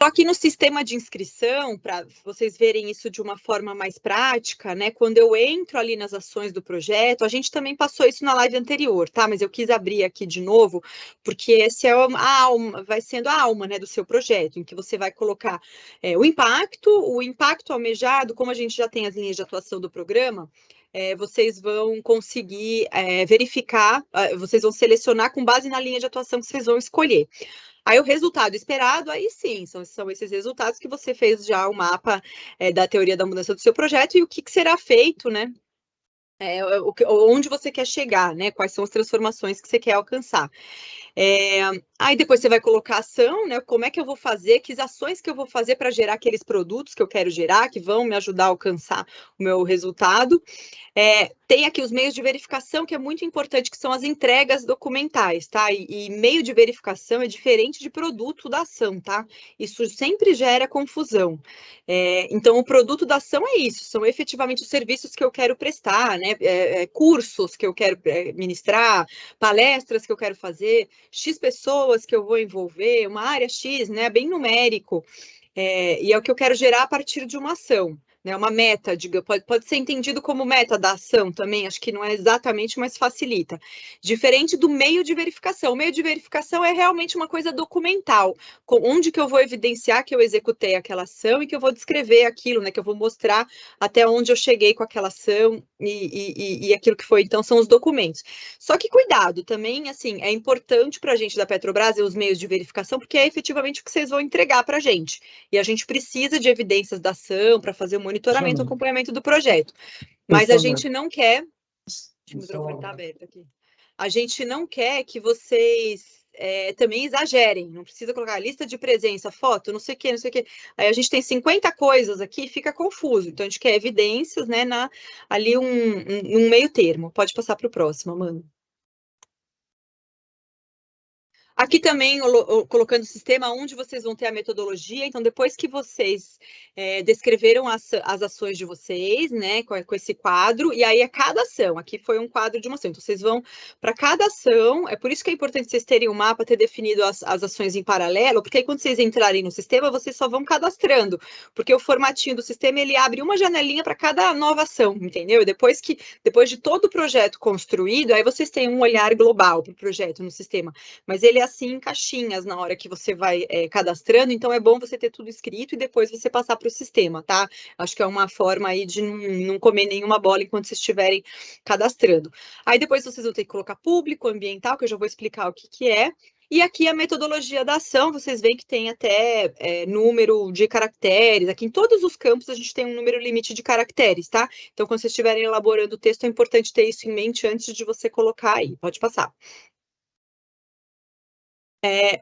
Só que no sistema de inscrição, para vocês verem isso de uma forma mais prática, né? Quando eu entro ali nas ações do projeto, a gente também passou isso na live anterior, tá? Mas eu quis abrir aqui de novo, porque esse é a alma, vai sendo a alma, né, do seu projeto, em que você vai colocar o impacto almejado, como a gente já tem as linhas de atuação do programa. Vocês vão conseguir verificar, vocês vão selecionar com base na linha de atuação que vocês vão escolher. Aí o resultado esperado, aí sim, são esses resultados que você fez já o mapa da teoria da mudança do seu projeto e o que será feito, né? Onde você quer chegar, né? Quais são as transformações que você quer alcançar. Aí depois você vai colocar ação, né? Como é que eu vou fazer, que ações que eu vou fazer para gerar aqueles produtos que eu quero gerar, que vão me ajudar a alcançar o meu resultado. Tem aqui os meios de verificação, que é muito importante, que são as entregas documentais, tá? E meio de verificação é diferente de produto da ação, tá? Isso sempre gera confusão. Então, o produto da ação é isso, são efetivamente os serviços que eu quero prestar, né? Cursos que eu quero ministrar, palestras que eu quero fazer, X pessoas que eu vou envolver, uma área X, né? Bem numérico. E é o que eu quero gerar a partir de uma ação. Né, uma meta, pode ser entendido como meta da ação também, acho que não é exatamente, mas facilita. Diferente do meio de verificação. O meio de verificação é realmente uma coisa documental, onde que eu vou evidenciar que eu executei aquela ação e que eu vou descrever aquilo, né, que eu vou mostrar até onde eu cheguei com aquela ação e aquilo que foi, então, são os documentos. Só que cuidado, também, assim, é importante para a gente da Petrobras os meios de verificação, porque é efetivamente o que vocês vão entregar para a gente. E a gente precisa de evidências da ação para fazer o monitoramento e acompanhamento do projeto. Mas a gente não quer. Acho que o microfone está aberto aqui. A gente não quer que vocês também exagerem. Não precisa colocar lista de presença, foto, não sei o quê, não sei o quê. Aí a gente tem 50 coisas aqui e fica confuso. Então a gente quer evidências, né? Ali um meio termo. Pode passar para o próximo, Amanda. Aqui também, colocando o sistema onde vocês vão ter a metodologia. Então, depois que vocês descreveram as ações de vocês, né, com esse quadro, e aí a cada ação, aqui foi um quadro de uma ação. Então, vocês vão para cada ação, é por isso que é importante vocês terem um mapa, ter definido as ações em paralelo, porque aí quando vocês entrarem no sistema, vocês só vão cadastrando, porque o formatinho do sistema, ele abre uma janelinha para cada nova ação, entendeu? E depois de todo o projeto construído, aí vocês têm um olhar global para o projeto no sistema, mas ele é assim em caixinhas na hora que você vai cadastrando, então é bom você ter tudo escrito e depois você passar para o sistema, tá? Acho que é uma forma aí de não comer nenhuma bola enquanto vocês estiverem cadastrando. Aí depois vocês vão ter que colocar público, ambiental, que eu já vou explicar o que é. E aqui a metodologia da ação, vocês veem que tem até número de caracteres. Aqui em todos os campos a gente tem um número limite de caracteres, tá? Então, quando vocês estiverem elaborando o texto, é importante ter isso em mente antes de você colocar aí. Pode passar.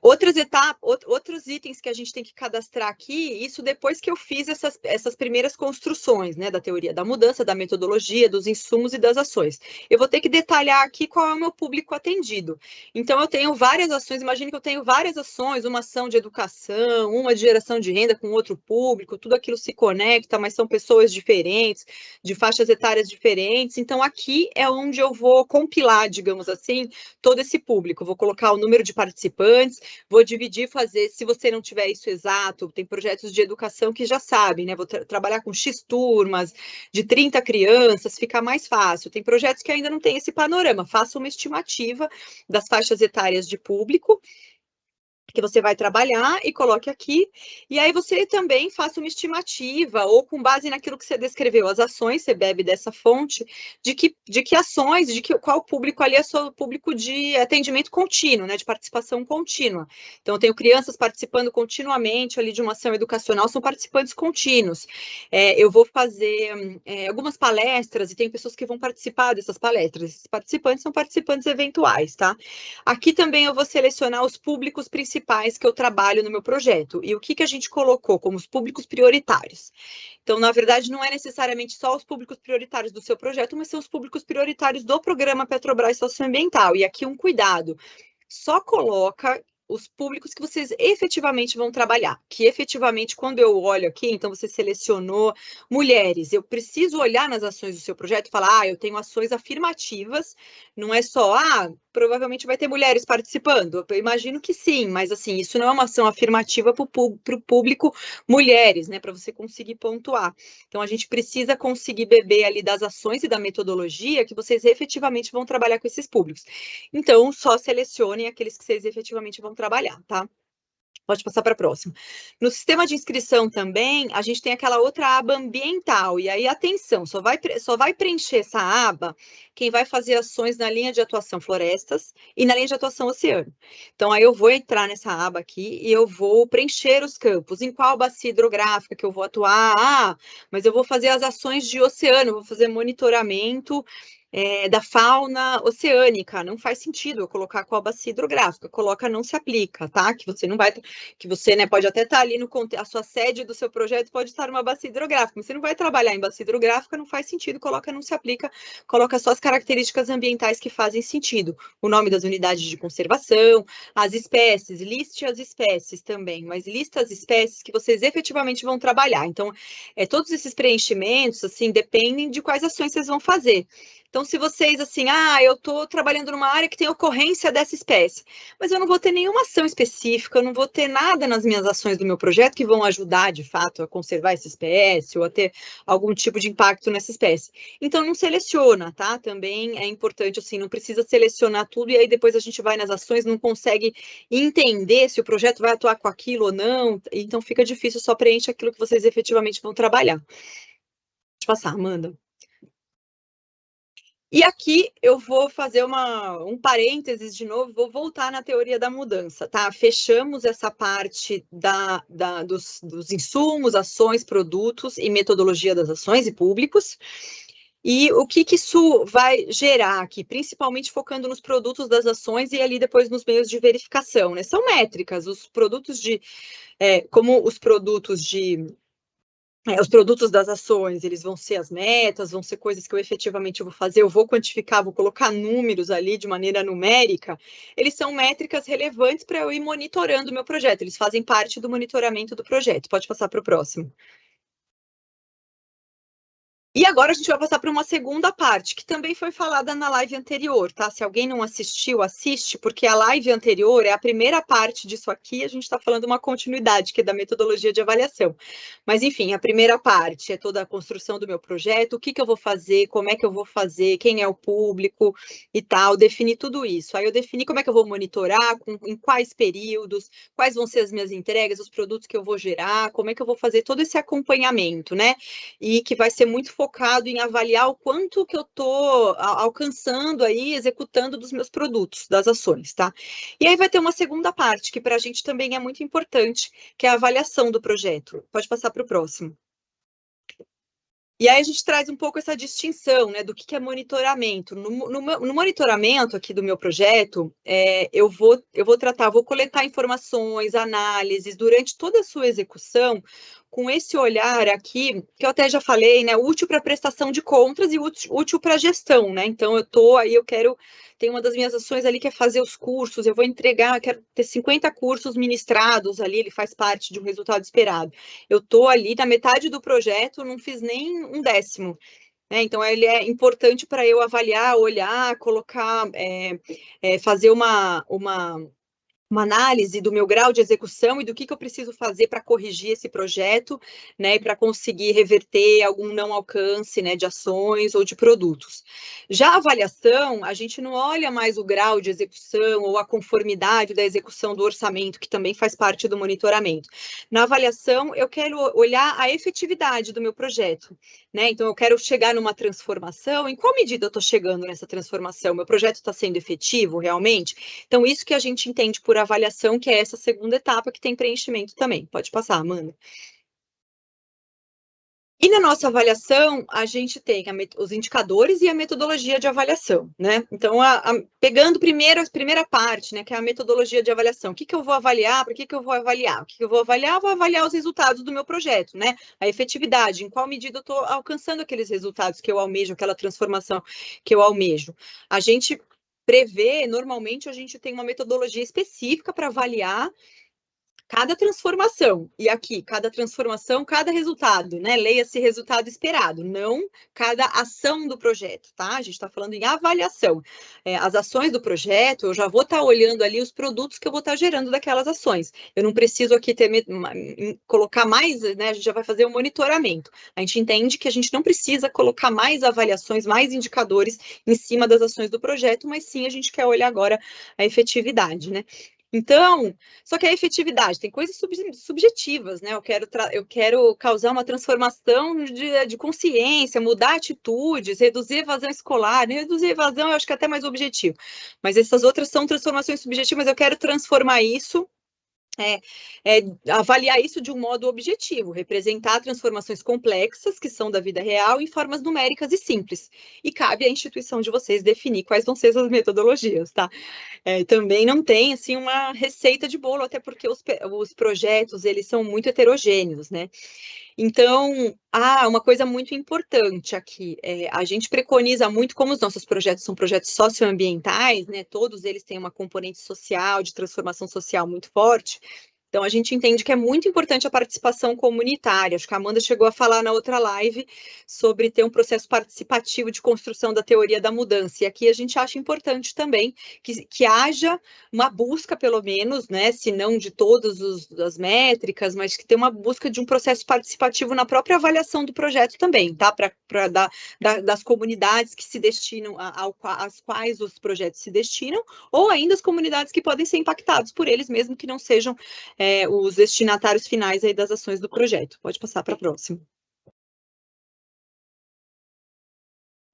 Outros itens que a gente tem que cadastrar aqui, isso depois que eu fiz essas primeiras construções, né, da teoria da mudança, da metodologia, dos insumos e das ações. Eu vou ter que detalhar aqui qual é o meu público atendido. Então, eu tenho várias ações, imagine que eu tenho várias ações, uma ação de educação, uma de geração de renda com outro público, tudo aquilo se conecta, mas são pessoas diferentes, de faixas etárias diferentes. Então, aqui é onde eu vou compilar, digamos assim, todo esse público. Vou colocar o número de participantes, vou dividir, fazer, se você não tiver isso exato, tem projetos de educação que já sabem, né? Vou trabalhar com X turmas, de 30 crianças, fica mais fácil. Tem projetos que ainda não tem esse panorama, faça uma estimativa das faixas etárias de público que você vai trabalhar e coloque aqui, e aí você também faça uma estimativa, ou com base naquilo que você descreveu, as ações, você bebe dessa fonte, de que ações, qual público ali é o público de atendimento contínuo, né, de participação contínua. Então, eu tenho crianças participando continuamente ali de uma ação educacional, são participantes contínuos. Eu vou fazer algumas palestras, e tem pessoas que vão participar dessas palestras, esses participantes são participantes eventuais, tá? Aqui também eu vou selecionar os públicos principais que eu trabalho no meu projeto. E o que a gente colocou como os públicos prioritários? Então, na verdade, não é necessariamente só os públicos prioritários do seu projeto, mas são os públicos prioritários do programa Petrobras Socioambiental. E aqui um cuidado, só coloca os públicos que vocês efetivamente vão trabalhar, que efetivamente, quando eu olho aqui, então você selecionou mulheres, eu preciso olhar nas ações do seu projeto e falar, eu tenho ações afirmativas, não é só, provavelmente vai ter mulheres participando, eu imagino que sim, mas assim, isso não é uma ação afirmativa para o público mulheres, né, para você conseguir pontuar. Então, a gente precisa conseguir beber ali das ações e da metodologia que vocês efetivamente vão trabalhar com esses públicos. Então, só selecionem aqueles que vocês efetivamente vão trabalhar, tá? Pode passar para a próxima. No sistema de inscrição também, a gente tem aquela outra aba ambiental. E aí, atenção, só vai preencher essa aba quem vai fazer ações na linha de atuação florestas e na linha de atuação oceano. Então, aí eu vou entrar nessa aba aqui e eu vou preencher os campos. Em qual bacia hidrográfica que eu vou atuar? Mas eu vou fazer as ações de oceano, vou fazer monitoramento da fauna oceânica. Não faz sentido eu colocar qual bacia hidrográfica. Coloca não se aplica, tá? Que você não vai, que você, né, pode até estar ali a sua sede do seu projeto pode estar numa bacia hidrográfica, mas você não vai trabalhar em bacia hidrográfica, não faz sentido, coloca não se aplica, coloca só as características ambientais que fazem sentido. O nome das unidades de conservação, as espécies, liste as espécies também, mas lista as espécies que vocês efetivamente vão trabalhar. Então, todos esses preenchimentos, assim, dependem de quais ações vocês vão fazer. Então, se vocês, assim, eu estou trabalhando numa área que tem ocorrência dessa espécie, mas eu não vou ter nenhuma ação específica, eu não vou ter nada nas minhas ações do meu projeto que vão ajudar, de fato, a conservar essa espécie ou a ter algum tipo de impacto nessa espécie. Então, não seleciona, tá? Também é importante, assim, não precisa selecionar tudo e aí depois a gente vai nas ações, não consegue entender se o projeto vai atuar com aquilo ou não, então fica difícil, só preenche aquilo que vocês efetivamente vão trabalhar. Pode passar, Amanda. E aqui eu vou fazer um parênteses de novo, vou voltar na teoria da mudança, tá? Fechamos essa parte dos insumos, ações, produtos e metodologia das ações e públicos. E o que isso vai gerar aqui, principalmente focando nos produtos das ações e ali depois nos meios de verificação, né? São métricas, os produtos como os produtos os produtos das ações, eles vão ser as metas, vão ser coisas que eu efetivamente vou fazer, eu vou quantificar, vou colocar números ali de maneira numérica, eles são métricas relevantes para eu ir monitorando o meu projeto, eles fazem parte do monitoramento do projeto. Pode passar para o próximo. E agora a gente vai passar para uma segunda parte, que também foi falada na live anterior, tá? Se alguém não assistiu, assiste, porque a live anterior é a primeira parte disso aqui, a gente está falando uma continuidade, que é da metodologia de avaliação. Mas, enfim, a primeira parte é toda a construção do meu projeto, o que eu vou fazer, como é que eu vou fazer, quem é o público e tal, definir tudo isso. Aí eu defini como é que eu vou monitorar, em quais períodos, quais vão ser as minhas entregas, os produtos que eu vou gerar, como é que eu vou fazer todo esse acompanhamento, né? E que vai ser muito focado em avaliar o quanto que eu estou alcançando aí, executando dos meus produtos, das ações, tá? E aí vai ter uma segunda parte, que para a gente também é muito importante, que é a avaliação do projeto. Pode passar para o próximo. E aí a gente traz um pouco essa distinção, né, do que é monitoramento. No monitoramento aqui do meu projeto, eu vou coletar informações, análises durante toda a sua execução, com esse olhar aqui, que eu até já falei, né, útil para prestação de contas e útil para gestão, né? Então tem uma das minhas ações ali que é fazer os cursos, eu vou entregar, quero ter 50 cursos ministrados ali, ele faz parte de um resultado esperado. Eu estou ali na metade do projeto, não fiz nem um décimo. Então, ele é importante para eu avaliar, olhar, colocar, fazer uma análise do meu grau de execução e do que eu preciso fazer para corrigir esse projeto, né, e para conseguir reverter algum não alcance, né, de ações ou de produtos. Já a avaliação, a gente não olha mais o grau de execução ou a conformidade da execução do orçamento, que também faz parte do monitoramento. Na avaliação, eu quero olhar a efetividade do meu projeto, né, então eu quero chegar numa transformação, em qual medida eu estou chegando nessa transformação? Meu projeto está sendo efetivo realmente? Então, isso que a gente entende por avaliação, que é essa segunda etapa que tem preenchimento também. Pode passar, Amanda. E na nossa avaliação, a gente tem os indicadores e a metodologia de avaliação, né? Então, pegando primeiro a primeira parte, né, que é a metodologia de avaliação. O que eu vou avaliar? Para que eu vou avaliar? O que eu vou avaliar? Vou avaliar os resultados do meu projeto, né? A efetividade, em qual medida eu estou alcançando aqueles resultados que eu almejo, aquela transformação que eu almejo. A gente prevê, normalmente a gente tem uma metodologia específica para avaliar cada transformação, e aqui, cada transformação, cada resultado, né? Leia-se resultado esperado, não cada ação do projeto, tá? A gente está falando em avaliação. As ações do projeto, eu já vou estar olhando ali os produtos que eu vou estar gerando daquelas ações. Eu não preciso aqui colocar mais, né? A gente já vai fazer um monitoramento. A gente entende que a gente não precisa colocar mais avaliações, mais indicadores em cima das ações do projeto, mas sim a gente quer olhar agora a efetividade, né? Então, só que a efetividade tem coisas subjetivas, né? Eu quero causar uma transformação de consciência, mudar atitudes, reduzir evasão escolar. Reduzir evasão eu acho que é até mais objetivo, mas essas outras são transformações subjetivas, eu quero transformar isso. Avaliar isso de um modo objetivo, representar transformações complexas, que são da vida real, em formas numéricas e simples. E cabe à instituição de vocês definir quais vão ser essas metodologias, tá? Também não tem, assim, uma receita de bolo, até porque os projetos, eles são muito heterogêneos, né? Então, uma coisa muito importante aqui, a gente preconiza muito, como os nossos projetos são projetos socioambientais, né? Todos eles têm uma componente social, de transformação social muito forte. Então, a gente entende que é muito importante a participação comunitária. Acho que a Amanda chegou a falar na outra live sobre ter um processo participativo de construção da teoria da mudança. E aqui a gente acha importante também que haja uma busca, pelo menos, né, se não de todas as métricas, mas que tenha uma busca de um processo participativo na própria avaliação do projeto também, tá? Das comunidades que se destinam, às quais os projetos se destinam, ou ainda as comunidades que podem ser impactadas por eles, mesmo que não sejam os destinatários finais aí das ações do projeto. Pode passar para a próxima.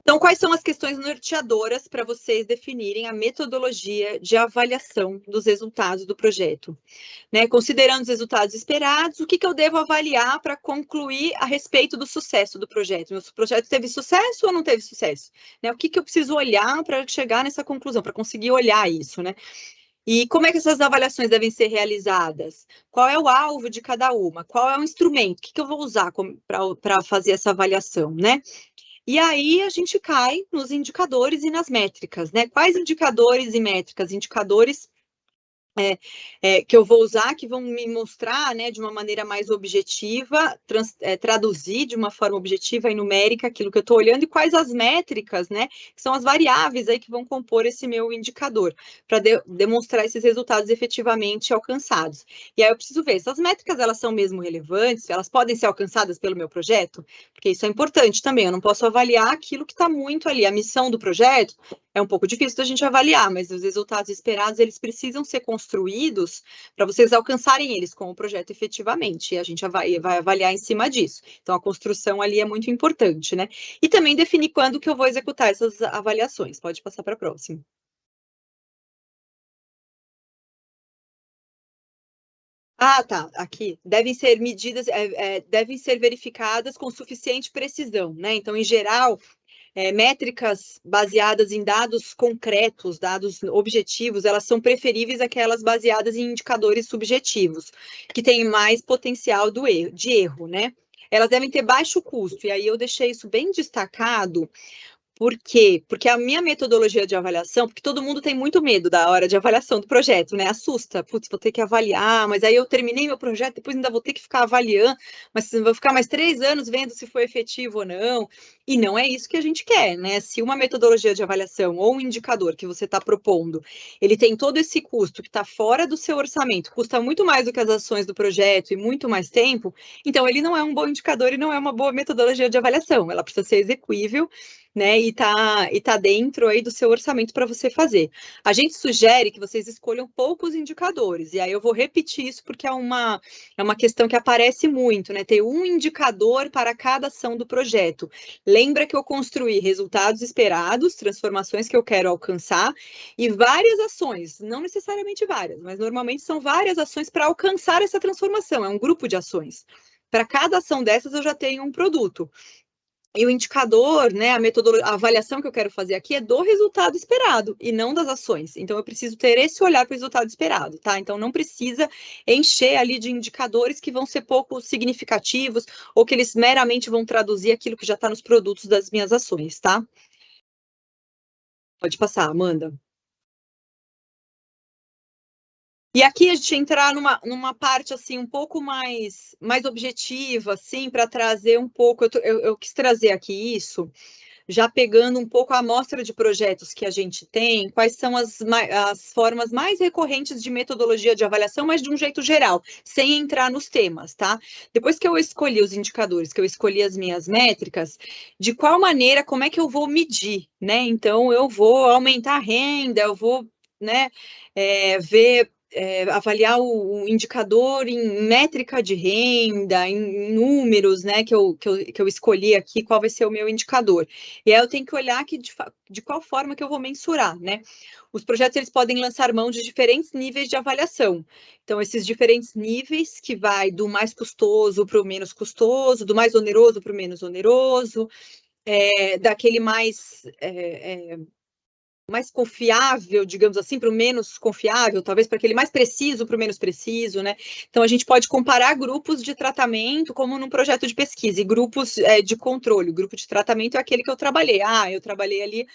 Então, quais são as questões norteadoras para vocês definirem a metodologia de avaliação dos resultados do projeto? Né? Considerando os resultados esperados, o que eu devo avaliar para concluir a respeito do sucesso do projeto? Meu projeto teve sucesso ou não teve sucesso? Né? O que eu preciso olhar para chegar nessa conclusão, para conseguir olhar isso, né? E como é que essas avaliações devem ser realizadas? Qual é o alvo de cada uma? Qual é o instrumento? O que eu vou usar para fazer essa avaliação, né? E aí a gente cai nos indicadores e nas métricas, né? Quais indicadores e métricas? Indicadores que eu vou usar, que vão me mostrar, né, de uma maneira mais objetiva, traduzir de uma forma objetiva e numérica aquilo que eu estou olhando, e quais as métricas, né, que são as variáveis aí que vão compor esse meu indicador, para demonstrar esses resultados efetivamente alcançados. E aí eu preciso ver, essas métricas, elas são mesmo relevantes, elas podem ser alcançadas pelo meu projeto? Porque isso é importante também, eu não posso avaliar aquilo que está muito ali, a missão do projeto, é um pouco difícil da gente avaliar, mas os resultados esperados, eles precisam ser construídos para vocês alcançarem eles com o projeto efetivamente, e a gente vai avaliar em cima disso. Então, a construção ali é muito importante, né? E também definir quando que eu vou executar essas avaliações. Pode passar para a próxima. Tá, aqui. Devem ser medidas, devem ser verificadas com suficiente precisão, né? Então, em geral, métricas baseadas em dados concretos, dados objetivos, elas são preferíveis àquelas baseadas em indicadores subjetivos, que têm mais potencial de erro, né? Elas devem ter baixo custo, e aí eu deixei isso bem destacado. Por quê? Porque a minha metodologia de avaliação, porque todo mundo tem muito medo da hora de avaliação do projeto, né? Assusta, putz, vou ter que avaliar, mas aí eu terminei meu projeto, depois ainda vou ter que ficar avaliando, mas vou ficar mais 3 anos vendo se foi efetivo ou não. E não é isso que a gente quer, né? Se uma metodologia de avaliação ou um indicador que você está propondo, ele tem todo esse custo que está fora do seu orçamento, custa muito mais do que as ações do projeto e muito mais tempo, então ele não é um bom indicador e não é uma boa metodologia de avaliação. Ela precisa ser execuível, né, e tá dentro aí do seu orçamento para você fazer. A gente sugere que vocês escolham poucos indicadores, e aí eu vou repetir isso porque é uma questão que aparece muito, né? Ter um indicador para cada ação do projeto. Lembra que eu construí resultados esperados, transformações que eu quero alcançar, e várias ações, não necessariamente várias, mas normalmente são várias ações para alcançar essa transformação, é um grupo de ações. Para cada ação dessas, eu já tenho um produto. E o indicador, né, a avaliação que eu quero fazer aqui é do resultado esperado e não das ações. Então, eu preciso ter esse olhar para o resultado esperado, tá? Então, não precisa encher ali de indicadores que vão ser pouco significativos ou que eles meramente vão traduzir aquilo que já está nos produtos das minhas ações, tá? Pode passar, Amanda. E aqui a gente entrar numa parte assim um pouco mais objetiva, assim, para trazer um pouco. Eu quis trazer aqui isso, já pegando um pouco a amostra de projetos que a gente tem, quais são as formas mais recorrentes de metodologia de avaliação, mas de um jeito geral, sem entrar nos temas, tá? Depois que eu escolhi os indicadores, que eu escolhi as minhas métricas, de qual maneira, como é que eu vou medir, né? Então, eu vou aumentar a renda, eu vou, né, ver. Avaliar o indicador em métrica de renda, em números, né, que eu escolhi aqui, qual vai ser o meu indicador. E aí eu tenho que olhar que de qual forma que eu vou mensurar, né? Os projetos eles podem lançar mão de diferentes níveis de avaliação. Então, esses diferentes níveis, que vai do mais custoso para o menos custoso, do mais oneroso para o menos oneroso, daquele mais confiável, digamos assim, para o menos confiável, talvez para aquele mais preciso para o menos preciso, né? Então, a gente pode comparar grupos de tratamento como num projeto de pesquisa e grupos de controle. O grupo de tratamento é aquele que eu trabalhei. Eu trabalhei ali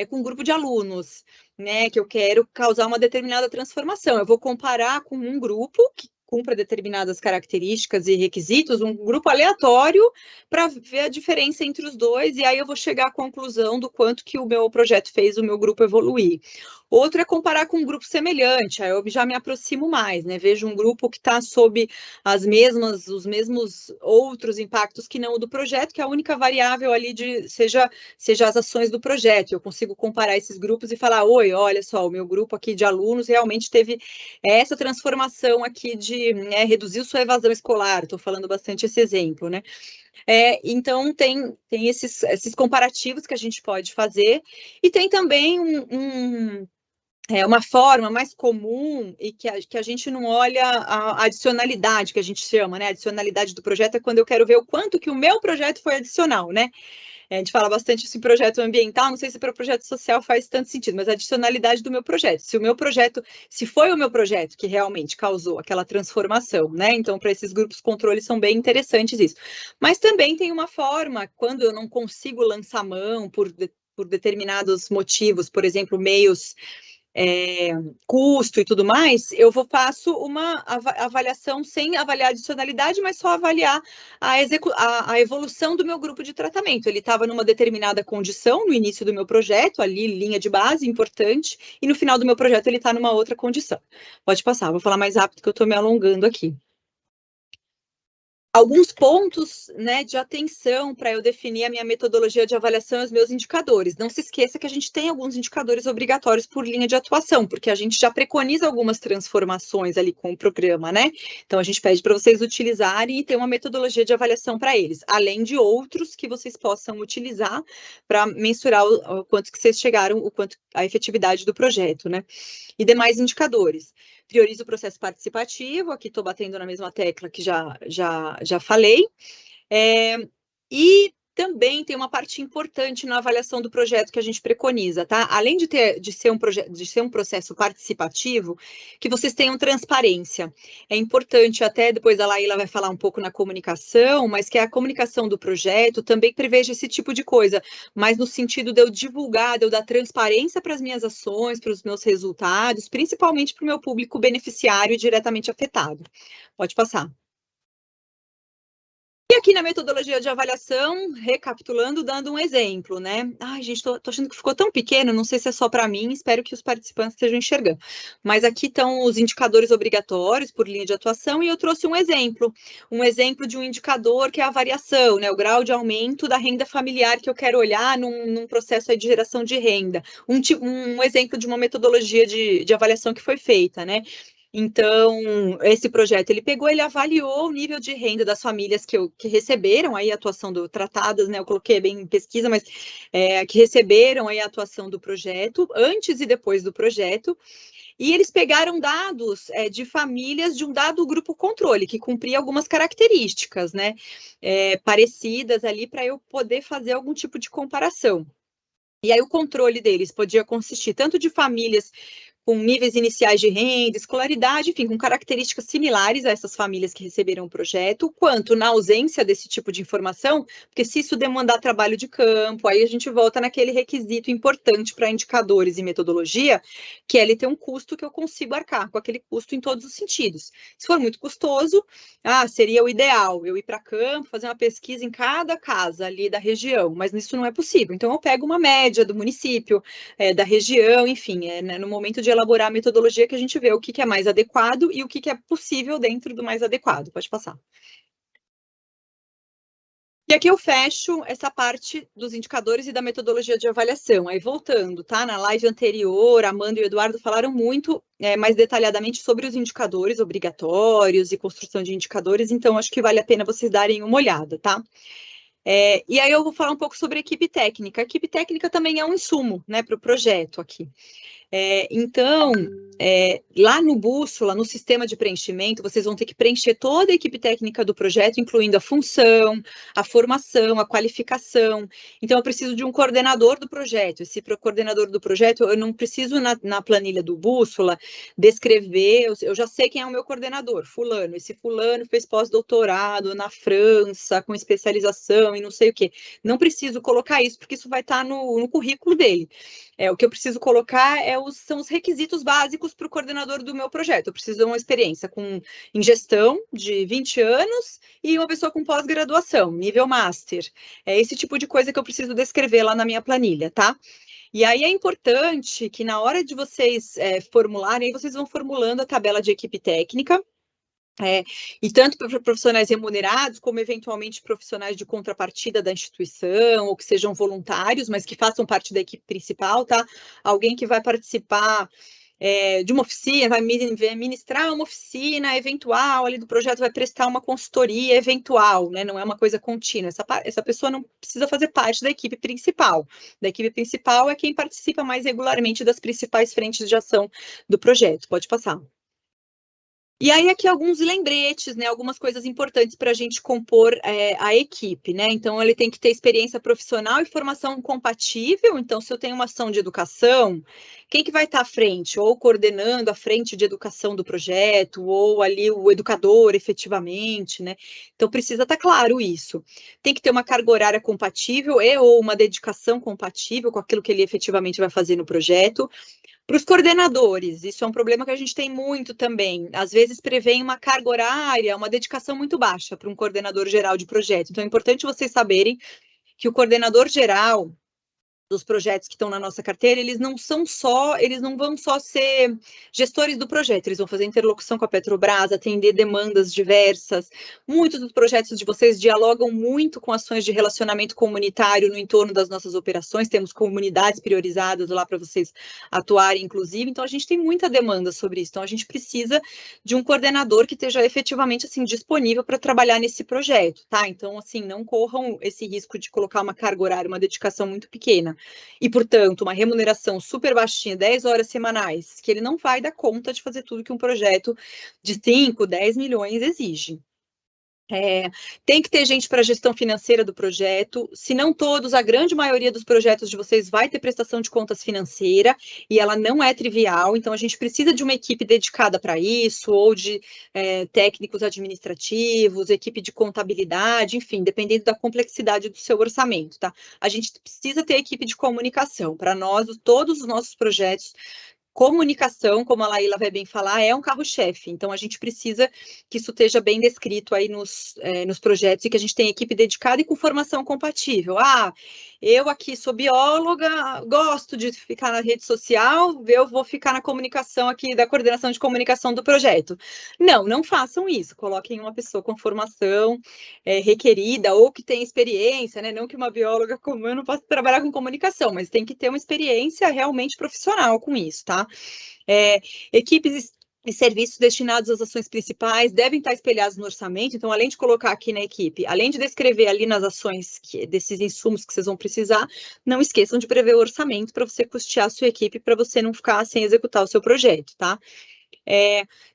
com um grupo de alunos, né, que eu quero causar uma determinada transformação. Eu vou comparar com um grupo que cumpra determinadas características e requisitos, um grupo aleatório, para ver a diferença entre os dois, e aí eu vou chegar à conclusão do quanto que o meu projeto fez o meu grupo evoluir. Outro é comparar com um grupo semelhante, aí eu já me aproximo mais, né? Vejo um grupo que está sob os mesmos outros impactos que não o do projeto, que a única variável ali seja as ações do projeto. Eu consigo comparar esses grupos e falar, oi, olha só, o meu grupo aqui de alunos realmente teve essa transformação aqui de reduzir sua evasão escolar. Estou falando bastante esse exemplo, né? Então, tem esses comparativos que a gente pode fazer, e tem também uma forma mais comum e que a gente não olha a adicionalidade, que a gente chama, né? A adicionalidade do projeto é quando eu quero ver o quanto que o meu projeto foi adicional, né? A gente fala bastante isso em projeto ambiental, não sei se para o projeto social faz tanto sentido, mas a adicionalidade do meu projeto. Se foi o meu projeto que realmente causou aquela transformação, né? Então, para esses grupos controle são bem interessantes isso. Mas também tem uma forma, quando eu não consigo lançar mão por determinados motivos, por exemplo, meios custo e tudo mais, eu faço uma avaliação sem avaliar a adicionalidade, mas só avaliar a evolução do meu grupo de tratamento. Ele estava numa determinada condição no início do meu projeto, ali, linha de base, importante, e no final do meu projeto ele está numa outra condição. Pode passar, vou falar mais rápido que eu estou me alongando aqui. Alguns pontos, né, de atenção para eu definir a minha metodologia de avaliação e os meus indicadores. Não se esqueça que a gente tem alguns indicadores obrigatórios por linha de atuação, porque a gente já preconiza algumas transformações ali com o programa, né? Então, a gente pede para vocês utilizarem e ter uma metodologia de avaliação para eles, além de outros que vocês possam utilizar para mensurar o quanto que vocês chegaram, o quanto a efetividade do projeto, né? E demais indicadores. Prioriza o processo participativo, aqui estou batendo na mesma tecla que já falei, e também tem uma parte importante na avaliação do projeto que a gente preconiza, tá? Além de ser um processo participativo, que vocês tenham transparência. É importante, até depois a Laíla vai falar um pouco na comunicação, mas que a comunicação do projeto também preveja esse tipo de coisa, mas no sentido de eu divulgar, de eu dar transparência para as minhas ações, para os meus resultados, principalmente para o meu público beneficiário diretamente afetado. Pode passar. E aqui na metodologia de avaliação, recapitulando, dando um exemplo, né? Ai, gente, tô achando que ficou tão pequeno, não sei se é só para mim, espero que os participantes estejam enxergando. Mas aqui estão os indicadores obrigatórios por linha de atuação, e eu trouxe um exemplo de um indicador que é a variação, né? O grau de aumento da renda familiar que eu quero olhar num processo aí de geração de renda. Um exemplo de uma metodologia de avaliação que foi feita, né? Então, esse projeto, ele avaliou o nível de renda das famílias que receberam aí a atuação tratadas, né, eu coloquei bem em pesquisa, mas que receberam aí a atuação do projeto, antes e depois do projeto, e eles pegaram dados de famílias de um dado grupo controle, que cumpria algumas características, né, parecidas ali, para eu poder fazer algum tipo de comparação. E aí o controle deles podia consistir tanto de famílias com níveis iniciais de renda, escolaridade, enfim, com características similares a essas famílias que receberam o projeto, quanto na ausência desse tipo de informação, porque se isso demandar trabalho de campo, aí a gente volta naquele requisito importante para indicadores e metodologia, que é ele ter um custo que eu consigo arcar com aquele custo em todos os sentidos. Se for muito custoso, seria o ideal eu ir para campo, fazer uma pesquisa em cada casa ali da região, mas isso não é possível. Então, eu pego uma média do município, da região, enfim, né, no momento de elaborar a metodologia que a gente vê o que é mais adequado e o que é possível dentro do mais adequado. Pode passar. E aqui eu fecho essa parte dos indicadores e da metodologia de avaliação. Aí, voltando, tá? Na live anterior, a Amanda e o Eduardo falaram muito mais detalhadamente sobre os indicadores obrigatórios e construção de indicadores, então acho que vale a pena vocês darem uma olhada, tá? E aí eu vou falar um pouco sobre a equipe técnica. A equipe técnica também é um insumo, né, para o projeto aqui. Então, lá no Bússola, no sistema de preenchimento, vocês vão ter que preencher toda a equipe técnica do projeto, incluindo a função, a formação, a qualificação. Então, eu preciso de um coordenador do projeto. Esse coordenador do projeto, eu não preciso, na planilha do Bússola, descrever, eu já sei quem é o meu coordenador, fulano. Esse fulano fez pós-doutorado na França, com especialização e não sei o quê. Não preciso colocar isso, porque isso vai estar no currículo dele. O que eu preciso colocar são os requisitos básicos para o coordenador do meu projeto. Eu preciso de uma experiência em gestão de 20 anos e uma pessoa com pós-graduação, nível master. É esse tipo de coisa que eu preciso descrever lá na minha planilha, tá? E aí é importante que na hora de vocês formularem, vocês vão formulando a tabela de equipe técnica, e tanto para profissionais remunerados, como eventualmente profissionais de contrapartida da instituição, ou que sejam voluntários, mas que façam parte da equipe principal, tá? Alguém que vai participar de uma oficina, vai ministrar uma oficina eventual ali do projeto, vai prestar uma consultoria eventual, né? Não é uma coisa contínua. Essa pessoa não precisa fazer parte da equipe principal. Da equipe principal é quem participa mais regularmente das principais frentes de ação do projeto. Pode passar. E aí, aqui alguns lembretes, né? Algumas coisas importantes para a gente compor a equipe, né? Então, ele tem que ter experiência profissional e formação compatível. Então, se eu tenho uma ação de educação, quem que vai estar à frente? Ou coordenando a frente de educação do projeto, ou ali o educador, efetivamente, né? Então, precisa estar claro isso. Tem que ter uma carga horária compatível ou uma dedicação compatível com aquilo que ele efetivamente vai fazer no projeto. Para os coordenadores, isso é um problema que a gente tem muito também. Às vezes prevêem uma carga horária, uma dedicação muito baixa para um coordenador geral de projeto. Então, é importante vocês saberem que o coordenador geral dos projetos que estão na nossa carteira, eles não vão só ser gestores do projeto, eles vão fazer interlocução com a Petrobras, atender demandas diversas. Muitos dos projetos de vocês dialogam muito com ações de relacionamento comunitário no entorno das nossas operações, temos comunidades priorizadas lá para vocês atuarem, inclusive, então a gente tem muita demanda sobre isso, então a gente precisa de um coordenador que esteja efetivamente, assim, disponível para trabalhar nesse projeto, tá? Então, assim, não corram esse risco de colocar uma carga horária, uma dedicação muito pequena. E, portanto, uma remuneração super baixinha, 10 horas semanais, que ele não vai dar conta de fazer tudo que um projeto de 5, 10 milhões exige. Tem que ter gente para a gestão financeira do projeto, se não todos, a grande maioria dos projetos de vocês vai ter prestação de contas financeira, e ela não é trivial, então a gente precisa de uma equipe dedicada para isso, ou de técnicos administrativos, equipe de contabilidade, enfim, dependendo da complexidade do seu orçamento, tá? A gente precisa ter equipe de comunicação, para nós, todos os nossos projetos. Comunicação, como a Laíla vai bem falar, é um carro-chefe, então a gente precisa que isso esteja bem descrito aí nos projetos e que a gente tenha equipe dedicada e com formação compatível. Eu aqui sou bióloga, gosto de ficar na rede social, eu vou ficar na comunicação aqui, da coordenação de comunicação do projeto. Não façam isso, coloquem uma pessoa com formação requerida ou que tenha experiência, né? Não que uma bióloga como eu não possa trabalhar com comunicação, mas tem que ter uma experiência realmente profissional com isso, tá? Equipes e serviços destinados às ações principais devem estar espelhados no orçamento, então, além de colocar aqui na equipe, além de descrever ali nas ações desses insumos que vocês vão precisar, não esqueçam de prever o orçamento para você custear a sua equipe, para você não ficar sem executar o seu projeto, tá?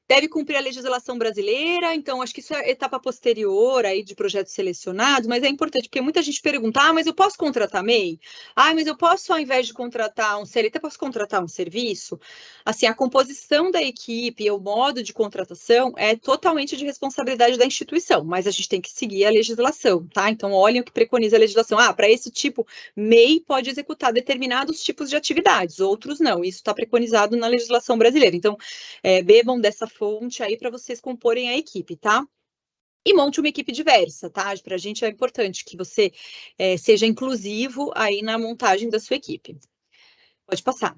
deve cumprir a legislação brasileira, então acho que isso é etapa posterior aí de projetos selecionados, mas é importante, porque muita gente pergunta, mas eu posso contratar MEI? Mas eu posso, ao invés de contratar um CLT, posso contratar um serviço? Assim, a composição da equipe, o modo de contratação é totalmente de responsabilidade da instituição, mas a gente tem que seguir a legislação, tá? Então, olhem o que preconiza a legislação. Para esse tipo, MEI pode executar determinados tipos de atividades, outros não. Isso está preconizado na legislação brasileira. Então, bebam dessa fonte aí para vocês comporem a equipe, tá? E monte uma equipe diversa, tá? Para a gente é importante que você seja inclusivo aí na montagem da sua equipe. Pode passar.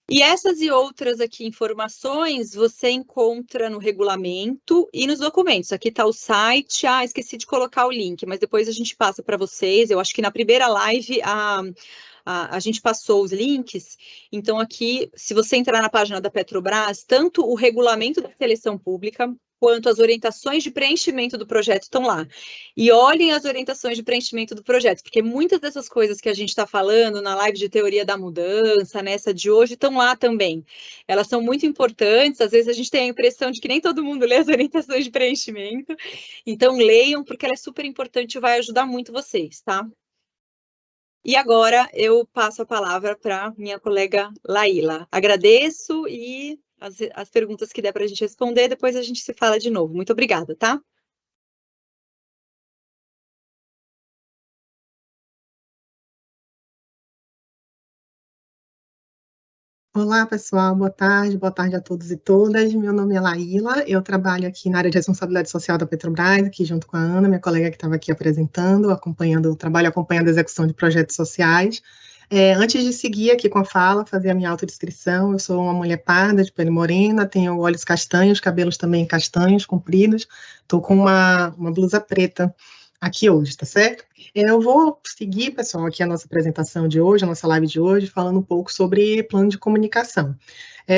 E essas e outras aqui informações você encontra no regulamento e nos documentos. Aqui está o site. Esqueci de colocar o link, mas depois a gente passa para vocês. Eu acho que na primeira live a gente passou os links. Então, aqui, se você entrar na página da Petrobras, tanto o regulamento da seleção pública, quanto as orientações de preenchimento do projeto estão lá. E olhem as orientações de preenchimento do projeto, porque muitas dessas coisas que a gente está falando na live de teoria da mudança, nessa de hoje, estão lá também. Elas são muito importantes, às vezes a gente tem a impressão de que nem todo mundo lê as orientações de preenchimento, então leiam, porque ela é super importante e vai ajudar muito vocês, tá? E agora eu passo a palavra para minha colega Laíla. Agradeço e as perguntas que der para a gente responder, depois a gente se fala de novo. Muito obrigada, tá? Olá, pessoal, boa tarde a todos e todas. Meu nome é Laíla, eu trabalho aqui na área de responsabilidade social da Petrobras, aqui junto com a Ana, minha colega que estava aqui apresentando, acompanhando a execução de projetos sociais. Antes de seguir aqui com a fala, fazer a minha autodescrição, eu sou uma mulher parda, de pele morena, tenho olhos castanhos, cabelos também castanhos, compridos, estou com uma blusa preta aqui hoje, tá certo? Eu vou seguir, pessoal, aqui a nossa apresentação de hoje, a nossa live de hoje, falando um pouco sobre plano de comunicação.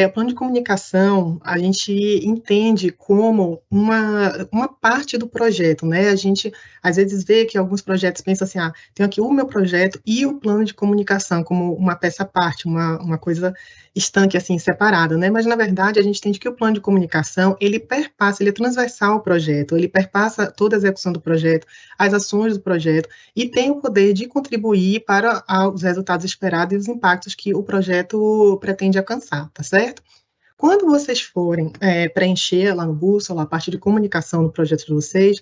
O plano de comunicação, a gente entende como uma parte do projeto, né? A gente, às vezes, vê que alguns projetos pensam assim, tenho aqui o meu projeto e o plano de comunicação como uma peça à parte, uma coisa estanque, assim, separada, né? Mas, na verdade, a gente entende que o plano de comunicação, ele perpassa, ele é transversal ao projeto, ele perpassa toda a execução do projeto, as ações do projeto, e tem o poder de contribuir para os resultados esperados e os impactos que o projeto pretende alcançar, tá certo? Quando vocês forem preencher lá no Bússola a parte de comunicação do projeto de vocês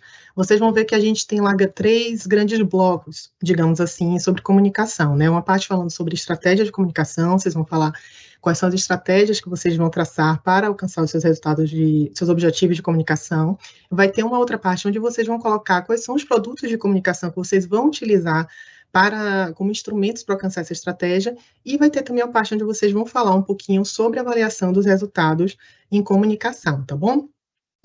vão ver que a gente tem lá 3 grandes blocos, digamos assim, sobre comunicação, né? Uma parte falando sobre estratégia de comunicação, vocês vão falar quais são as estratégias que vocês vão traçar para alcançar os seus resultados seus objetivos de comunicação. Vai ter uma outra parte onde vocês vão colocar quais são os produtos de comunicação que vocês vão utilizar como instrumentos para alcançar essa estratégia, e vai ter também a parte onde vocês vão falar um pouquinho sobre a avaliação dos resultados em comunicação, tá bom?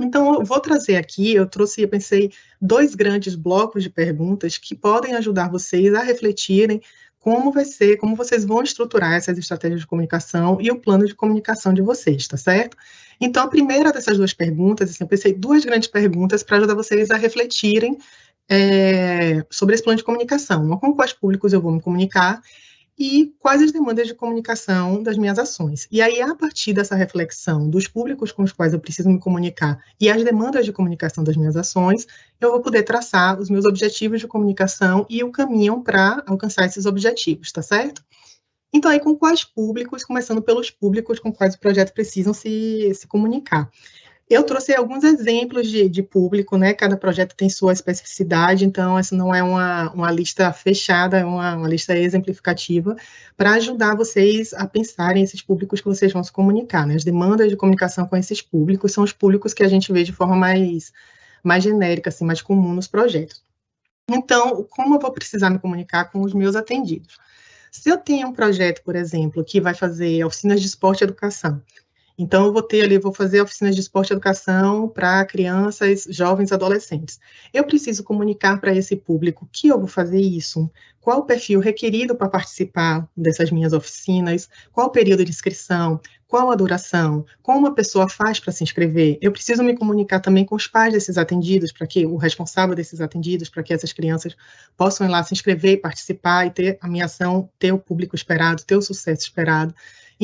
Então, eu vou trazer aqui, eu pensei, 2 grandes blocos de perguntas que podem ajudar vocês a refletirem como vocês vão estruturar essas estratégias de comunicação e o plano de comunicação de vocês, tá certo? Então, a primeira dessas 2 perguntas, assim, eu pensei 2 grandes perguntas para ajudar vocês a refletirem sobre esse plano de comunicação, com quais públicos eu vou me comunicar e quais as demandas de comunicação das minhas ações. E aí, a partir dessa reflexão dos públicos com os quais eu preciso me comunicar e as demandas de comunicação das minhas ações, eu vou poder traçar os meus objetivos de comunicação e o caminho para alcançar esses objetivos, tá certo? Então, aí, com quais públicos, começando pelos públicos com quais o projeto precisam se comunicar. Eu trouxe alguns exemplos de público, né? Cada projeto tem sua especificidade, então essa não é uma lista fechada, é uma lista exemplificativa para ajudar vocês a pensarem esses públicos que vocês vão se comunicar, né? As demandas de comunicação com esses públicos são os públicos que a gente vê de forma mais genérica, assim, mais comum nos projetos. Então, como eu vou precisar me comunicar com os meus atendidos? Se eu tenho um projeto, por exemplo, que vai fazer oficinas de esporte e educação, então, eu vou fazer oficinas de esporte e educação para crianças, jovens, adolescentes. Eu preciso comunicar para esse público que eu vou fazer isso, qual o perfil requerido para participar dessas minhas oficinas, qual o período de inscrição, qual a duração, como a pessoa faz para se inscrever. Eu preciso me comunicar também com os pais desses atendidos, para que o responsável desses atendidos, para que essas crianças possam ir lá se inscrever, participar e ter a minha ação, ter o público esperado, ter o sucesso esperado.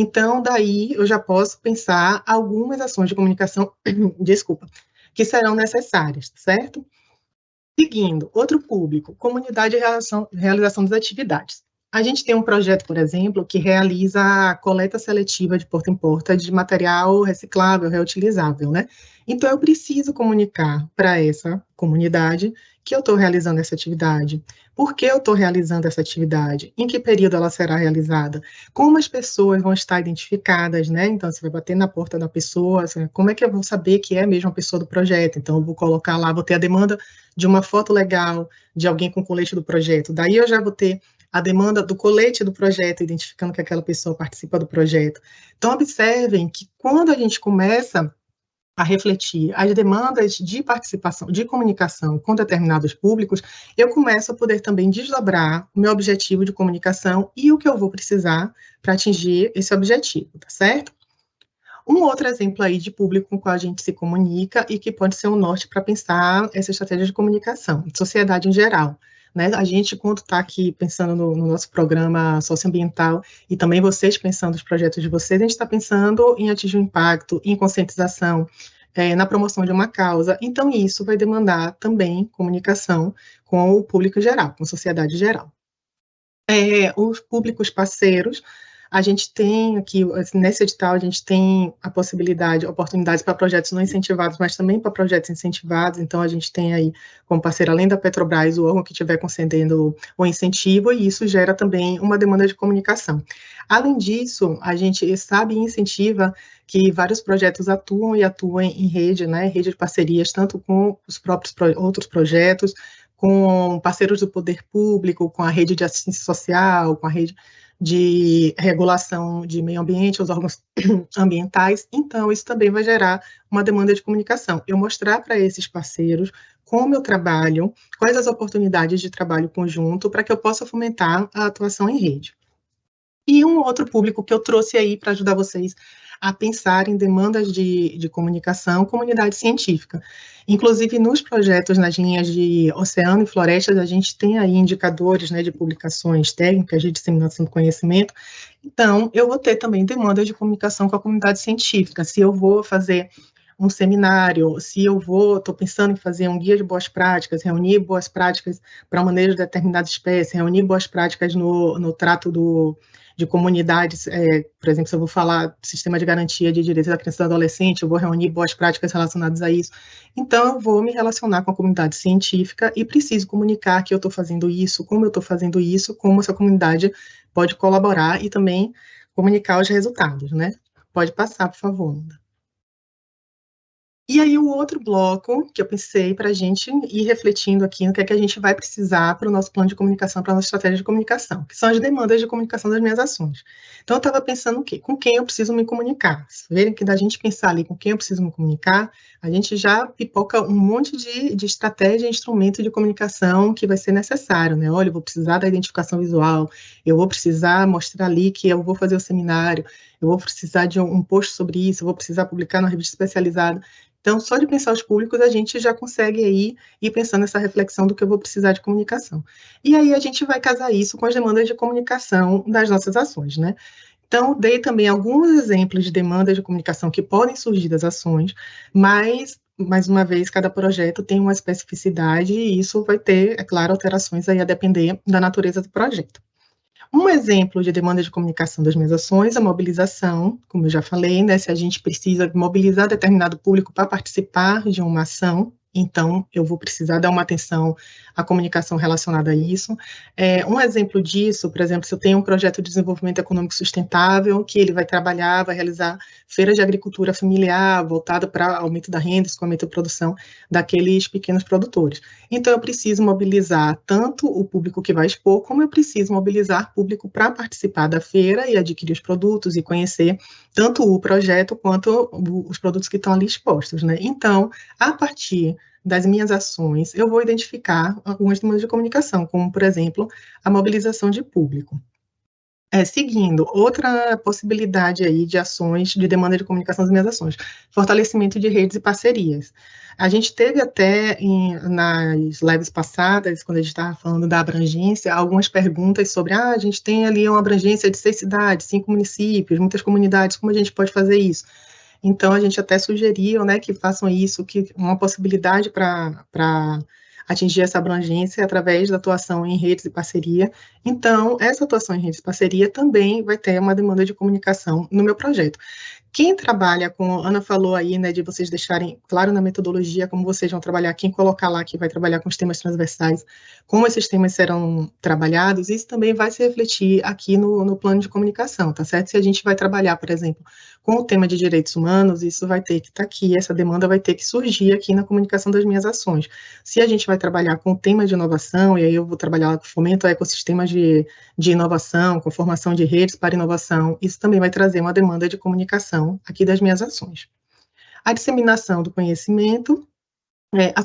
Então, daí eu já posso pensar algumas ações de comunicação, desculpa, que serão necessárias, certo? Seguindo, outro público, comunidade e realização das atividades. A gente tem um projeto, por exemplo, que realiza a coleta seletiva de porta em porta de material reciclável, reutilizável, né? Então, eu preciso comunicar para essa comunidade que eu estou realizando essa atividade, por que eu estou realizando essa atividade, em que período ela será realizada, como as pessoas vão estar identificadas, né? Então, você vai bater na porta da pessoa, como é que eu vou saber que é mesmo a pessoa do projeto? Então, eu vou colocar lá, vou ter a demanda de uma foto legal de alguém com colete do projeto, daí eu já vou ter a demanda do colete do projeto, identificando que aquela pessoa participa do projeto. Então, observem que quando a gente começa a refletir as demandas de participação, de comunicação com determinados públicos, eu começo a poder também desdobrar o meu objetivo de comunicação e o que eu vou precisar para atingir esse objetivo, tá certo? Um outro exemplo aí de público com o qual a gente se comunica e que pode ser um norte para pensar essa estratégia de comunicação, sociedade em geral. Né? A gente, quando está aqui pensando no nosso programa socioambiental e também vocês pensando nos projetos de vocês, a gente está pensando em atingir o impacto, em conscientização, na promoção de uma causa. Então, isso vai demandar também comunicação com o público em geral, com a sociedade em geral. Os públicos parceiros, a gente tem aqui, nesse edital, a gente tem a possibilidade, oportunidades para projetos não incentivados, mas também para projetos incentivados, então a gente tem aí como parceiro, além da Petrobras, o órgão que estiver concedendo o incentivo, e isso gera também uma demanda de comunicação. Além disso, a gente sabe e incentiva que vários projetos atuam em rede, né, rede de parcerias, tanto com os próprios outros projetos, com parceiros do poder público, com a rede de assistência social, com a rede de regulação de meio ambiente, os órgãos ambientais, então isso também vai gerar uma demanda de comunicação. Eu mostrar para esses parceiros como eu trabalho, quais as oportunidades de trabalho conjunto, para que eu possa fomentar a atuação em rede. E um outro público que eu trouxe aí para ajudar vocês a pensar em demandas de comunicação, comunidade científica. Inclusive, nos projetos, nas linhas de oceano e florestas, a gente tem aí indicadores, né, de publicações técnicas, de disseminação do conhecimento. Então, eu vou ter também demandas de comunicação com a comunidade científica. Se eu vou fazer um seminário, se eu estou pensando em fazer um guia de boas práticas, reunir boas práticas para o manejo de determinada espécie, reunir boas práticas no trato de comunidades, por exemplo, se eu vou falar do sistema de garantia de direitos da criança e do adolescente, eu vou reunir boas práticas relacionadas a isso. Então, eu vou me relacionar com a comunidade científica e preciso comunicar que eu estou fazendo isso, como eu estou fazendo isso, como essa comunidade pode colaborar e também comunicar os resultados, né? Pode passar, por favor, Nanda. E aí, o outro bloco que eu pensei para a gente ir refletindo aqui no que é que a gente vai precisar para o nosso plano de comunicação, para a nossa estratégia de comunicação, que são as demandas de comunicação das minhas ações. Então, eu estava pensando o quê? Com quem eu preciso me comunicar. Se verem que da gente pensar ali com quem eu preciso me comunicar, a gente já pipoca um monte de estratégia e instrumento de comunicação que vai ser necessário, né? Olha, eu vou precisar da identificação visual, eu vou precisar mostrar ali que eu vou fazer o seminário, eu vou precisar de um post sobre isso, eu vou precisar publicar na revista especializada. Então, só de pensar os públicos, a gente já consegue aí ir pensando nessa reflexão do que eu vou precisar de comunicação. E aí a gente vai casar isso com as demandas de comunicação das nossas ações, né? Então, dei também alguns exemplos de demandas de comunicação que podem surgir das ações, mas, mais uma vez, cada projeto tem uma especificidade e isso vai ter, é claro, alterações aí a depender da natureza do projeto. Um exemplo de demanda de comunicação das minhas ações é a mobilização, como eu já falei, né, se a gente precisa mobilizar determinado público para participar de uma ação, então eu vou precisar dar uma atenção à comunicação relacionada a isso. Um exemplo disso, por exemplo, se eu tenho um projeto de desenvolvimento econômico sustentável, que ele vai trabalhar, vai realizar feiras de agricultura familiar, voltada para aumento da renda, escoamento da produção daqueles pequenos produtores. Então, eu preciso mobilizar tanto o público que vai expor, como eu preciso mobilizar público para participar da feira e adquirir os produtos e conhecer tanto o projeto quanto os produtos que estão ali expostos, né? Então, a partir das minhas ações, eu vou identificar algumas demandas de comunicação, como, por exemplo, a mobilização de público. Seguindo, outra possibilidade aí de ações, de demanda de comunicação das minhas ações, fortalecimento de redes e parcerias. A gente teve até nas lives passadas, quando a gente estava falando da abrangência, algumas perguntas sobre, a gente tem ali uma abrangência de 6 cidades, 5 municípios, muitas comunidades, como a gente pode fazer isso? Então, a gente até sugeriu, né, que façam isso, que uma possibilidade para atingir essa abrangência através da atuação em redes e parceria. Então, essa atuação em redes e parceria também vai ter uma demanda de comunicação no meu projeto. Quem trabalha com, Ana falou aí, né, de vocês deixarem claro na metodologia como vocês vão trabalhar, quem colocar lá que vai trabalhar com os temas transversais, como esses temas serão trabalhados, isso também vai se refletir aqui no plano de comunicação, tá certo? Se a gente vai trabalhar, por exemplo, com o tema de direitos humanos, isso vai ter que estar aqui, essa demanda vai ter que surgir aqui na comunicação das minhas ações. Se a gente vai trabalhar com o tema de inovação, e aí eu vou trabalhar com fomento a ecossistemas de inovação, com formação de redes para inovação, isso também vai trazer uma demanda de comunicação aqui das minhas ações. A disseminação do conhecimento, a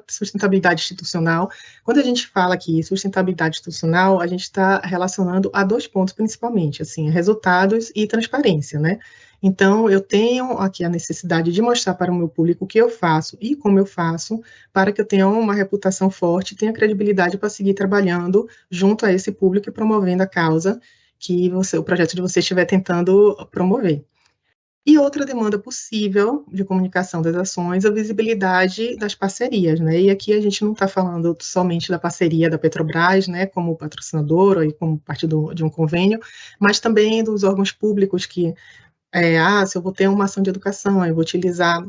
sustentabilidade institucional. Quando a gente fala aqui sustentabilidade institucional, a gente está relacionando a 2 pontos principalmente, assim, resultados e transparência, né? Então, eu tenho aqui a necessidade de mostrar para o meu público o que eu faço e como eu faço, para que eu tenha uma reputação forte, tenha credibilidade para seguir trabalhando junto a esse público e promovendo a causa que o projeto de você estiver tentando promover. E outra demanda possível de comunicação das ações é a visibilidade das parcerias, né? E aqui a gente não está falando somente da parceria da Petrobras, né, como patrocinador ou como parte de um convênio, mas também dos órgãos públicos que, se eu vou ter uma ação de educação, eu vou utilizar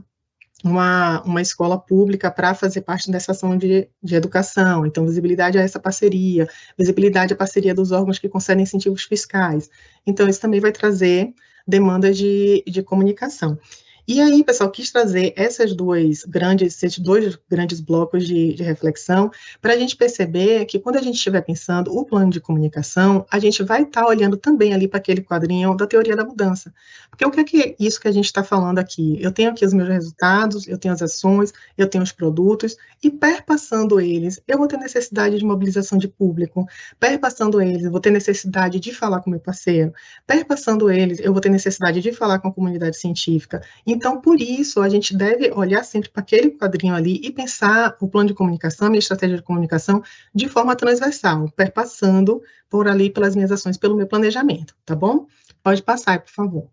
uma escola pública para fazer parte dessa ação de educação, então visibilidade a essa parceria, visibilidade à parceria dos órgãos que concedem incentivos fiscais. Então, isso também vai trazer demanda de comunicação. E aí, pessoal, quis trazer esses dois grandes blocos de reflexão para a gente perceber que quando a gente estiver pensando o plano de comunicação, a gente vai estar olhando também ali para aquele quadrinho da teoria da mudança. Porque o que é isso que a gente está falando aqui? Eu tenho aqui os meus resultados, eu tenho as ações, eu tenho os produtos, e perpassando eles, eu vou ter necessidade de mobilização de público, perpassando eles, eu vou ter necessidade de falar com meu parceiro, perpassando eles, eu vou ter necessidade de falar com a comunidade científica. Então, por isso, a gente deve olhar sempre para aquele quadrinho ali e pensar o plano de comunicação, a minha estratégia de comunicação, de forma transversal, perpassando por ali pelas minhas ações, pelo meu planejamento, tá bom? Pode passar, por favor.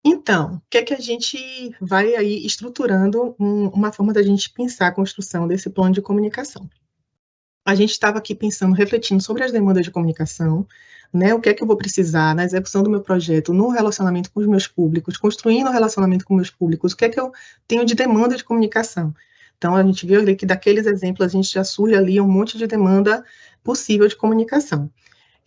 Então, o que é que a gente vai aí estruturando uma forma da gente pensar a construção desse plano de comunicação? A gente estava aqui pensando, refletindo sobre as demandas de comunicação, né, o que é que eu vou precisar na execução do meu projeto, no relacionamento com os meus públicos, construindo o relacionamento com meus públicos, o que é que eu tenho de demanda de comunicação. Então, a gente viu ali que daqueles exemplos a gente já surge ali um monte de demanda possível de comunicação.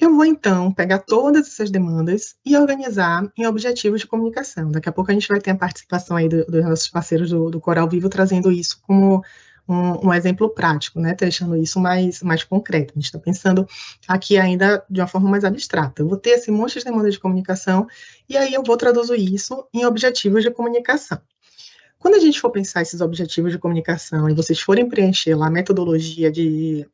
Eu vou, então, pegar todas essas demandas e organizar em objetivos de comunicação. Daqui a pouco a gente vai ter a participação aí dos nossos parceiros do Coral Vivo, trazendo isso como um exemplo prático, né, deixando isso mais concreto. A gente está pensando aqui ainda de uma forma mais abstrata. Eu vou ter esse monte de demandas de comunicação e aí eu vou traduzir isso em objetivos de comunicação. Quando a gente for pensar esses objetivos de comunicação e vocês forem preencher lá a metodologia de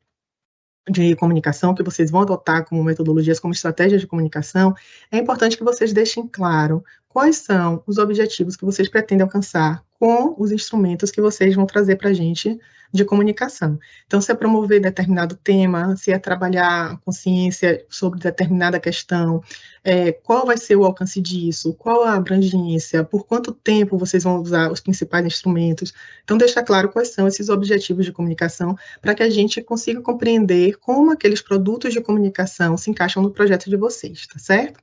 comunicação que vocês vão adotar como metodologias, como estratégias de comunicação, é importante que vocês deixem claro quais são os objetivos que vocês pretendem alcançar com os instrumentos que vocês vão trazer para a gente de comunicação. Então, se é promover determinado tema, se é trabalhar a consciência sobre determinada questão, qual vai ser o alcance disso, qual a abrangência, por quanto tempo vocês vão usar os principais instrumentos. Então, deixar claro quais são esses objetivos de comunicação para que a gente consiga compreender como aqueles produtos de comunicação se encaixam no projeto de vocês, tá certo?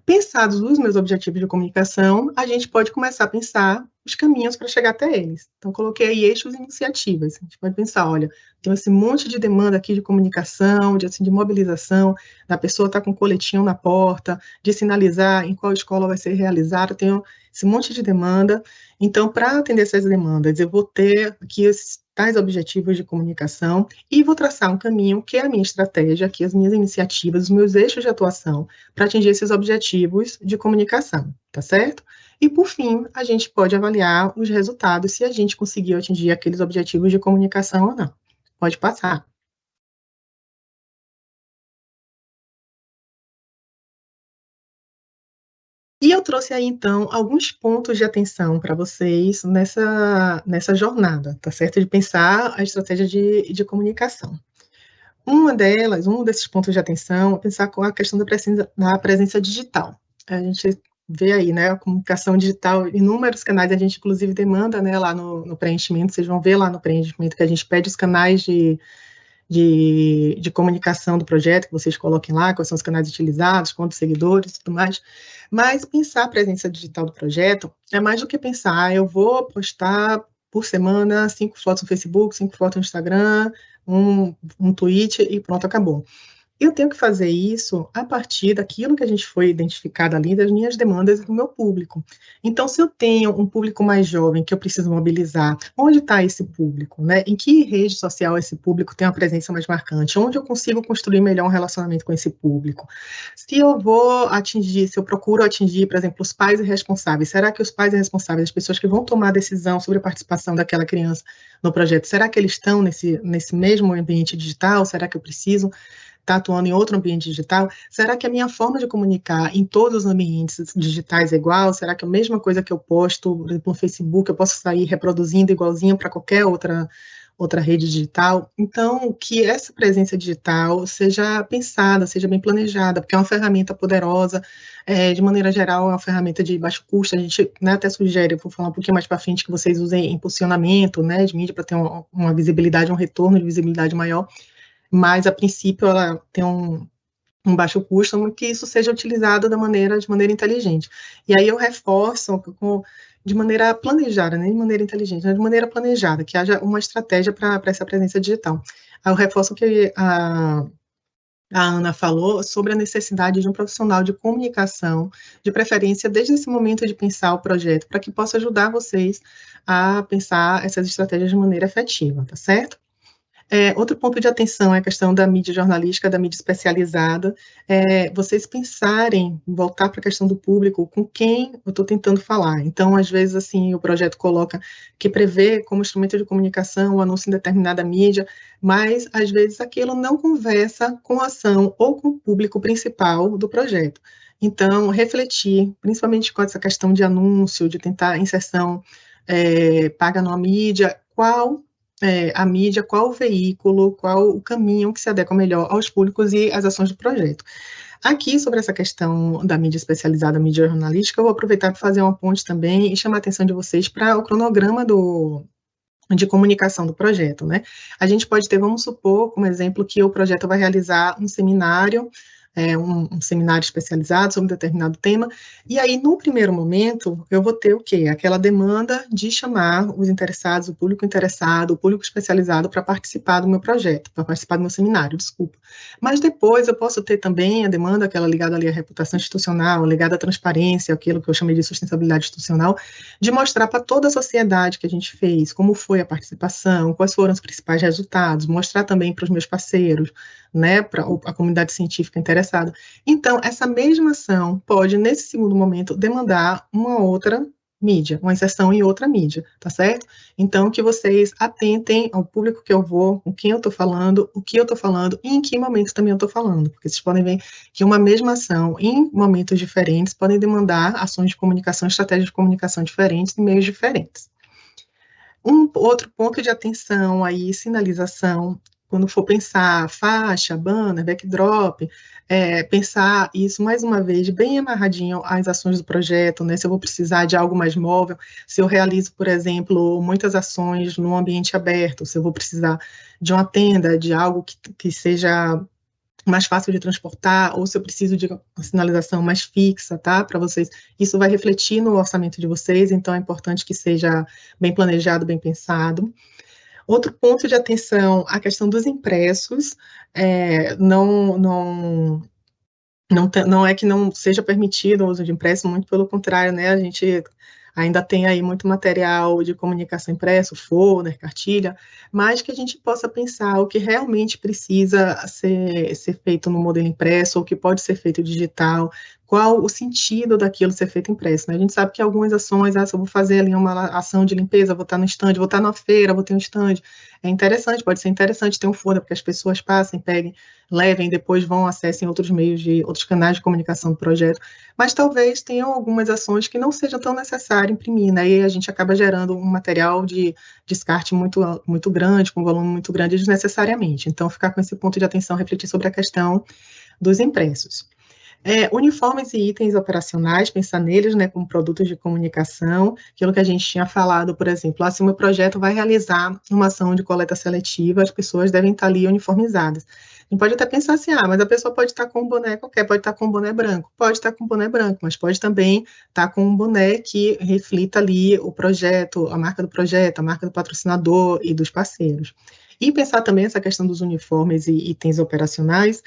Pensados os meus objetivos de comunicação, a gente pode começar a pensar os caminhos para chegar até eles. Então, coloquei aí eixos e iniciativas. A gente pode pensar, olha, tem esse monte de demanda aqui de comunicação, de mobilização, da pessoa estar com um coletinho na porta, de sinalizar em qual escola vai ser realizada, tem esse monte de demanda. Então, para atender essas demandas, eu vou ter aqui esses tais objetivos de comunicação e vou traçar um caminho que é a minha estratégia, aqui as minhas iniciativas, os meus eixos de atuação para atingir esses objetivos de comunicação, tá certo? E, por fim, a gente pode avaliar os resultados, se a gente conseguiu atingir aqueles objetivos de comunicação ou não. Pode passar. trouxe aí, então, alguns pontos de atenção para vocês nessa jornada, tá certo? De pensar a estratégia de comunicação. Um desses pontos de atenção é pensar com a questão da presença digital. A gente vê aí, né, a comunicação digital, inúmeros canais, a gente inclusive demanda, né, lá no preenchimento, vocês vão ver lá no preenchimento que a gente pede os canais de comunicação do projeto, que vocês coloquem lá, quais são os canais utilizados, quantos seguidores e tudo mais, mas pensar a presença digital do projeto é mais do que pensar, eu vou postar por semana 5 fotos no Facebook, 5 fotos no Instagram, um tweet e pronto, acabou. Eu tenho que fazer isso a partir daquilo que a gente foi identificado ali, das minhas demandas e do meu público. Então, se eu tenho um público mais jovem que eu preciso mobilizar, onde está esse público, né? Em que rede social esse público tem uma presença mais marcante? Onde eu consigo construir melhor um relacionamento com esse público? Se eu procuro atingir, por exemplo, os pais responsáveis, será que os pais responsáveis, as pessoas que vão tomar a decisão sobre a participação daquela criança no projeto, será que eles estão nesse mesmo ambiente digital? Será que eu preciso está atuando em outro ambiente digital? Será que a minha forma de comunicar em todos os ambientes digitais é igual? Será que a mesma coisa que eu posto, por exemplo, no Facebook, eu posso sair reproduzindo igualzinho para qualquer outra rede digital? Então, que essa presença digital seja pensada, seja bem planejada, porque é uma ferramenta poderosa, de maneira geral, é uma ferramenta de baixo custo, a gente, né, até sugere, eu vou falar um pouquinho mais para frente, que vocês usem impulsionamento, né, de mídia para ter uma visibilidade, um retorno de visibilidade maior, mas a princípio ela tem um baixo custo, que isso seja utilizado de maneira inteligente. E aí eu reforço de maneira planejada, nem de maneira inteligente, mas de maneira planejada, que haja uma estratégia para essa presença digital. Aí eu reforço que a Ana falou sobre a necessidade de um profissional de comunicação, de preferência desde esse momento de pensar o projeto, para que possa ajudar vocês a pensar essas estratégias de maneira efetiva, tá certo? Outro ponto de atenção é a questão da mídia jornalística, da mídia especializada, vocês pensarem, voltar para a questão do público, com quem eu estou tentando falar. Então, às vezes, assim, o projeto coloca que prevê como instrumento de comunicação o anúncio em determinada mídia, mas, às vezes, aquilo não conversa com a ação ou com o público principal do projeto. Então, refletir, principalmente com essa questão de anúncio, de tentar inserção paga numa mídia, qual a mídia, qual o veículo, qual o caminho que se adequa melhor aos públicos e às ações do projeto. Aqui, sobre essa questão da mídia especializada, mídia jornalística, eu vou aproveitar para fazer uma ponte também e chamar a atenção de vocês para o cronograma de comunicação do projeto, né? A gente pode ter, vamos supor, como exemplo, que o projeto vai realizar um seminário, um seminário especializado sobre um determinado tema, e aí, no primeiro momento, eu vou ter o quê? Aquela demanda de chamar os interessados, o público interessado, o público especializado para participar do meu projeto, para participar do meu seminário, desculpa. Mas depois eu posso ter também a demanda, aquela ligada ali à reputação institucional, ligada à transparência, aquilo que eu chamei de sustentabilidade institucional, de mostrar para toda a sociedade que a gente fez, como foi a participação, quais foram os principais resultados, mostrar também para os meus parceiros, né, para a comunidade científica interessada. Então, essa mesma ação pode, nesse segundo momento, demandar uma outra mídia, uma inserção em outra mídia, tá certo? Então, que vocês atentem ao público que eu vou, com quem eu estou falando, o que eu estou falando e em que momento também eu estou falando, porque vocês podem ver que uma mesma ação, em momentos diferentes, podem demandar ações de comunicação, estratégias de comunicação diferentes, em meios diferentes. Um outro ponto de atenção aí, sinalização, quando for pensar faixa, banner, backdrop, pensar isso, mais uma vez, bem amarradinho às ações do projeto, né, se eu vou precisar de algo mais móvel, se eu realizo, por exemplo, muitas ações no ambiente aberto, se eu vou precisar de uma tenda, de algo que seja mais fácil de transportar, ou se eu preciso de uma sinalização mais fixa, tá, para vocês, isso vai refletir no orçamento de vocês, então é importante que seja bem planejado, bem pensado. Outro ponto de atenção, a questão dos impressos, não é que não seja permitido o uso de impresso, muito pelo contrário, né, a gente ainda tem aí muito material de comunicação impresso, folder, cartilha, mas que a gente possa pensar o que realmente precisa ser feito no modelo impresso, ou o que pode ser feito digital, qual o sentido daquilo ser feito impresso, né? A gente sabe que algumas ações, se eu vou fazer ali uma ação de limpeza, vou estar no stand, vou estar na feira, vou ter um stand, é interessante, pode ser interessante ter um folder para que as pessoas passem, peguem, levem, depois vão, acessem outros meios outros canais de comunicação do projeto, mas talvez tenham algumas ações que não seja tão necessário imprimir, né? E a gente acaba gerando um material de descarte muito grande, com um volume muito grande desnecessariamente. Então, ficar com esse ponto de atenção, refletir sobre a questão dos impressos. Uniformes e itens operacionais, pensar neles, né, como produtos de comunicação, aquilo que a gente tinha falado, por exemplo, se o meu projeto vai realizar uma ação de coleta seletiva, as pessoas devem estar ali uniformizadas. A gente pode até pensar assim, mas a pessoa pode estar com um boné qualquer, pode estar com um boné branco, pode estar com um boné branco, mas pode também estar com um boné que reflita ali o projeto, a marca do projeto, a marca do patrocinador e dos parceiros. E pensar também essa questão dos uniformes e itens operacionais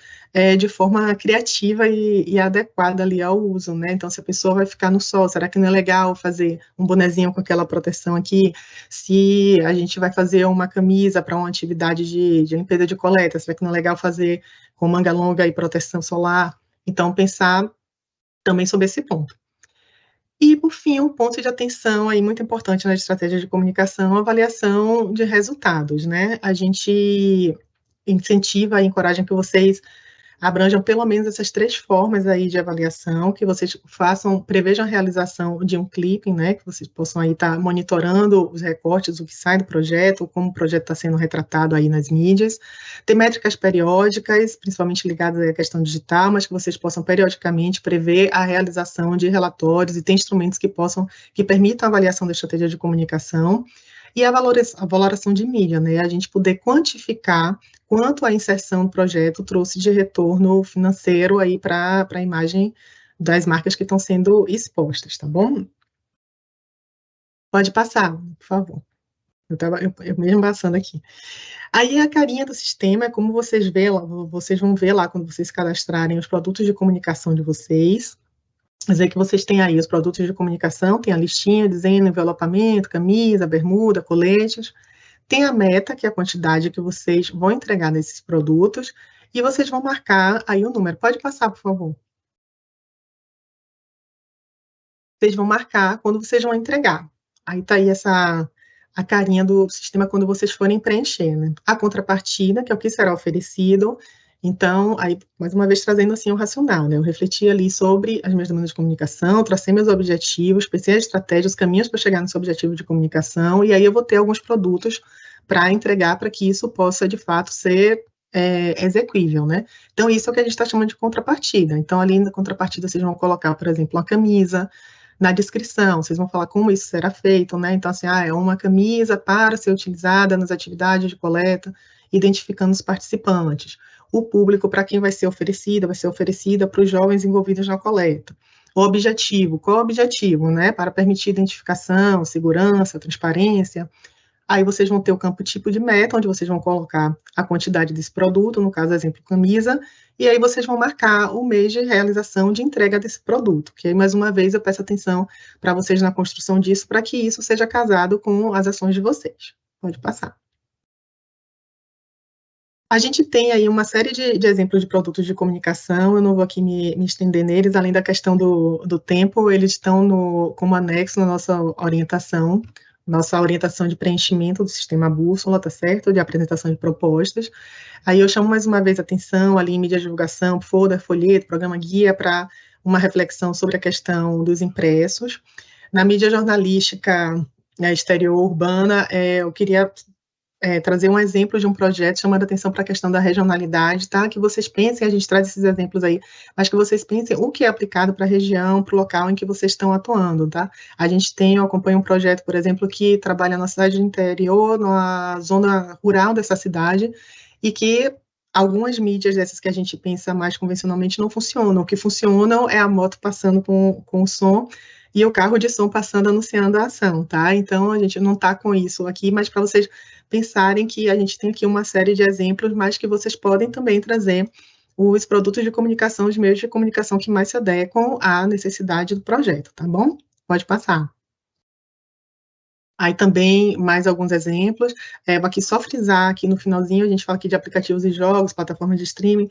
de forma criativa e adequada ali ao uso, né? Então, se a pessoa vai ficar no sol, será que não é legal fazer um bonezinho com aquela proteção aqui? Se a gente vai fazer uma camisa para uma atividade de limpeza de coleta, será que não é legal fazer com manga longa e proteção solar? Então, pensar também sobre esse ponto. E, por fim, um ponto de atenção aí muito importante na estratégia de comunicação, a avaliação de resultados, né? A gente incentiva e encoraja que vocês abranjam pelo menos essas 3 formas aí de avaliação, que vocês prevejam a realização de um clipping, né, que vocês possam aí estar monitorando os recortes, o que sai do projeto, como o projeto está sendo retratado aí nas mídias, ter métricas periódicas, principalmente ligadas à questão digital, mas que vocês possam periodicamente prever a realização de relatórios e ter instrumentos que permitam a avaliação da estratégia de comunicação, e a valoração de mídia, né, a gente poder quantificar quanto a inserção do projeto trouxe de retorno financeiro aí para a imagem das marcas que estão sendo expostas, tá bom? Pode passar, por favor. Eu mesmo passando aqui. Aí a carinha do sistema é como vocês vão ver lá quando vocês cadastrarem os produtos de comunicação de vocês. Dizer que vocês têm aí os produtos de comunicação, tem a listinha dizendo envelopamento, camisa, bermuda, coletes. Tem a meta, que é a quantidade que vocês vão entregar desses produtos, e vocês vão marcar aí o número. Pode passar, por favor. Vocês vão marcar quando vocês vão entregar. Aí tá aí a carinha do sistema quando vocês forem preencher, né? A contrapartida, que é o que será oferecido. Então, aí, mais uma vez, trazendo assim o racional, né? Eu refleti ali sobre as minhas demandas de comunicação, tracei meus objetivos, pensei as estratégias, os caminhos para chegar nesse objetivo de comunicação, e aí eu vou ter alguns produtos para entregar para que isso possa, de fato, ser exequível, né? Então, isso é o que a gente está chamando de contrapartida. Então, ali na contrapartida, vocês vão colocar, por exemplo, uma camisa, na descrição, vocês vão falar como isso será feito, né? Então, assim, é uma camisa para ser utilizada nas atividades de coleta, identificando os participantes. O público para quem vai ser oferecida para os jovens envolvidos na coleta. O objetivo, qual é o objetivo, né? Para permitir identificação, segurança, transparência. Aí vocês vão ter o campo tipo de meta, onde vocês vão colocar a quantidade desse produto, no caso, exemplo, camisa, e aí vocês vão marcar o mês de realização de entrega desse produto, que aí, mais uma vez, eu peço atenção para vocês na construção disso, para que isso seja casado com as ações de vocês. Pode passar. A gente tem aí uma série de exemplos de produtos de comunicação, eu não vou aqui me estender neles, além da questão do tempo, eles estão como anexo na nossa orientação de preenchimento do sistema bússola, tá certo? De apresentação de propostas. Aí eu chamo mais uma vez a atenção ali em mídia de divulgação, folder, folheto, programa guia, para uma reflexão sobre a questão dos impressos. Na mídia jornalística, né, exterior urbana, eu queria trazer um exemplo de um projeto chamando a atenção para a questão da regionalidade, tá? Que vocês pensem, a gente traz esses exemplos aí, mas que vocês pensem o que é aplicado para a região, para o local em que vocês estão atuando, tá? Eu acompanho um projeto, por exemplo, que trabalha na cidade do interior, na zona rural dessa cidade, e que algumas mídias dessas que a gente pensa mais convencionalmente não funcionam. O que funcionam é a moto passando com o som, e o carro de som passando anunciando a ação, tá? Então, a gente não está com isso aqui, mas para vocês pensarem que a gente tem aqui uma série de exemplos, mas que vocês podem também trazer os produtos de comunicação, os meios de comunicação que mais se adequam à necessidade do projeto, tá bom? Pode passar. Aí também, mais alguns exemplos, vou aqui só frisar, aqui no finalzinho, a gente fala aqui de aplicativos e jogos, plataformas de streaming,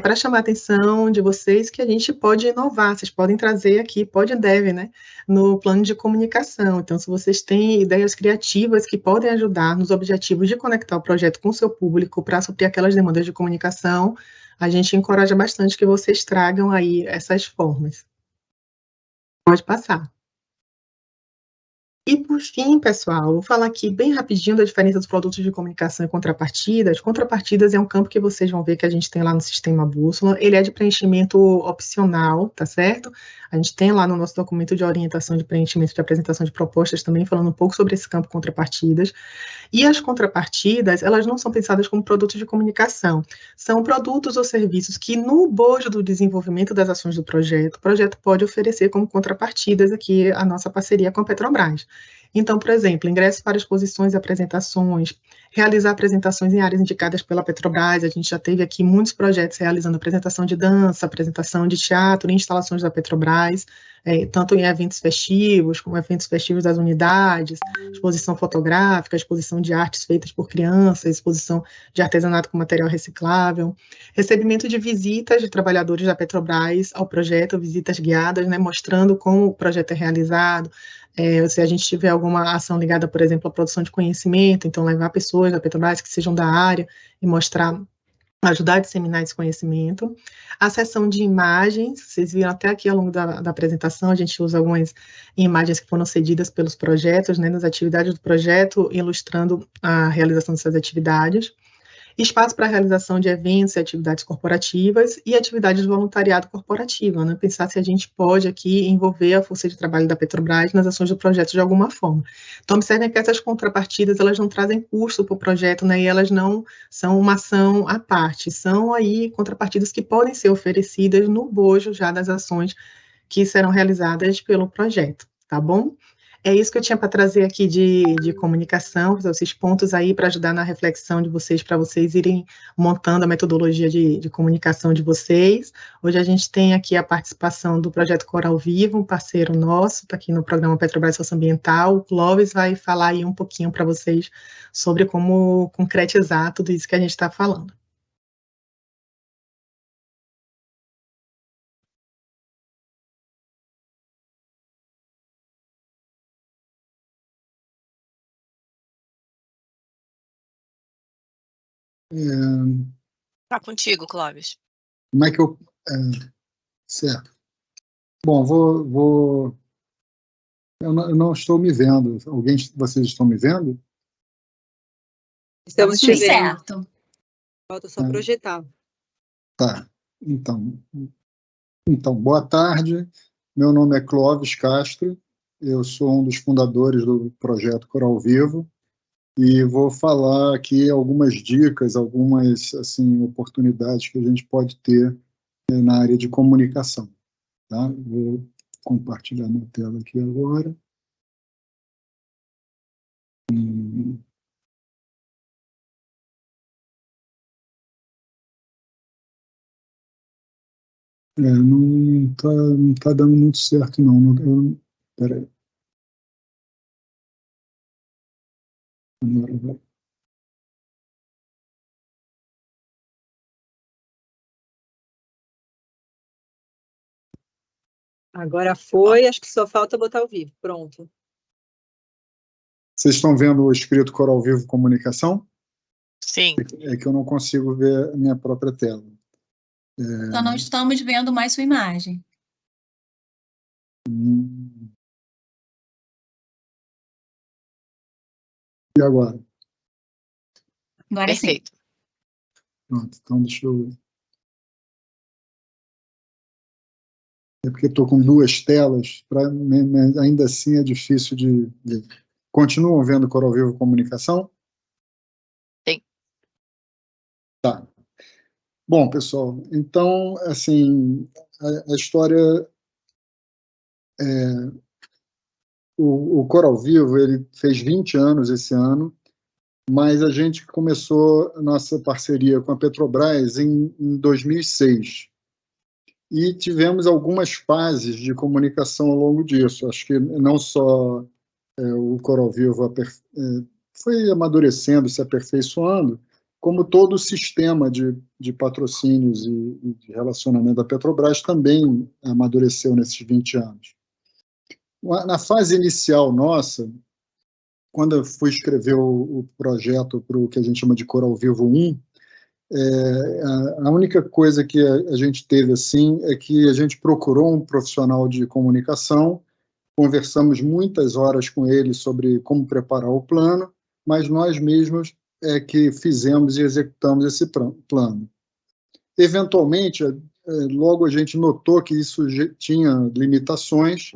para chamar a atenção de vocês que a gente pode inovar, vocês podem trazer aqui, pode e deve, né, no plano de comunicação. Então, se vocês têm ideias criativas que podem ajudar nos objetivos de conectar o projeto com o seu público para suprir aquelas demandas de comunicação, a gente encoraja bastante que vocês tragam aí essas formas. Pode passar. E, por fim, pessoal, vou falar aqui bem rapidinho da diferença dos produtos de comunicação e contrapartidas. Contrapartidas é um campo que vocês vão ver que a gente tem lá no Sistema Bússola. Ele é de preenchimento opcional, tá certo? A gente tem lá no nosso documento de orientação de preenchimento de apresentação de propostas também, falando um pouco sobre esse campo contrapartidas. E as contrapartidas, elas não são pensadas como produtos de comunicação. São produtos ou serviços que, no bojo do desenvolvimento das ações do projeto, o projeto pode oferecer como contrapartidas aqui a nossa parceria com a Petrobras. Então, por exemplo, ingressos para exposições e apresentações, realizar apresentações em áreas indicadas pela Petrobras. A gente já teve aqui muitos projetos realizando apresentação de dança, apresentação de teatro, instalações da Petrobras, tanto em eventos festivos, como eventos festivos das unidades, exposição fotográfica, exposição de artes feitas por crianças, exposição de artesanato com material reciclável, recebimento de visitas de trabalhadores da Petrobras ao projeto, visitas guiadas, né, mostrando como o projeto é realizado. Se a gente tiver alguma ação ligada, por exemplo, à produção de conhecimento, então levar pessoas da Petrobras que sejam da área e mostrar, ajudar a disseminar esse conhecimento. A sessão de imagens, vocês viram até aqui ao longo da apresentação, a gente usa algumas imagens que foram cedidas pelos projetos, né, nas atividades do projeto, ilustrando a realização dessas atividades. Espaço para a realização de eventos e atividades corporativas e atividades de voluntariado corporativo, né? Pensar se a gente pode aqui envolver a força de trabalho da Petrobras nas ações do projeto de alguma forma. Então, observem que essas contrapartidas, elas não trazem custo para o projeto, né? E elas não são uma ação à parte, são aí contrapartidas que podem ser oferecidas no bojo já das ações que serão realizadas pelo projeto, tá bom? É isso que eu tinha para trazer aqui de comunicação, esses pontos aí para ajudar na reflexão de vocês, para vocês irem montando a metodologia de comunicação de vocês. Hoje a gente tem aqui a participação do Projeto Coral Vivo, um parceiro nosso, está aqui no programa Petrobras Socioambiental. O Clóvis vai falar aí um pouquinho para vocês sobre como concretizar tudo isso que a gente está falando. Tá contigo, Clóvis. Como é que eu... certo. Bom, eu não estou me vendo. Vocês estão me vendo? Estamos te vendo. Certo. Falta só projetar. Tá. Então, boa tarde. Meu nome é Clóvis Castro. Eu sou um dos fundadores do projeto Coral Vivo. E vou falar aqui algumas dicas, algumas assim, oportunidades que a gente pode ter na área de comunicação. Tá? Vou compartilhar minha tela aqui agora. Não tá dando muito certo, não. Peraí. Agora vai. Agora foi, acho que só falta botar ao vivo. Pronto. Vocês estão vendo o escrito Coral Vivo Comunicação? Sim. É que eu não consigo ver a minha própria tela. Só não estamos vendo mais sua imagem. E agora? Agora Perfeito. sim. Pronto, então deixa eu... É porque estou com duas telas, ainda assim é difícil de ver. Continuam vendo Coral Vivo Comunicação? Sim. Tá. Bom, pessoal, então, assim, a história... O Coral Vivo, ele fez 20 anos esse ano, mas a gente começou a nossa parceria com a Petrobras em 2006. E tivemos algumas fases de comunicação ao longo disso. Acho que não só o Coral Vivo foi amadurecendo, se aperfeiçoando, como todo o sistema de patrocínios e de relacionamento da Petrobras também amadureceu nesses 20 anos. Na fase inicial nossa, quando eu fui escrever o projeto para o que a gente chama de Coral Vivo 1, a única coisa que a gente teve assim é que a gente procurou um profissional de comunicação, conversamos muitas horas com ele sobre como preparar o plano, mas nós mesmos é que fizemos e executamos esse plano. Eventualmente, logo a gente notou que isso tinha limitações,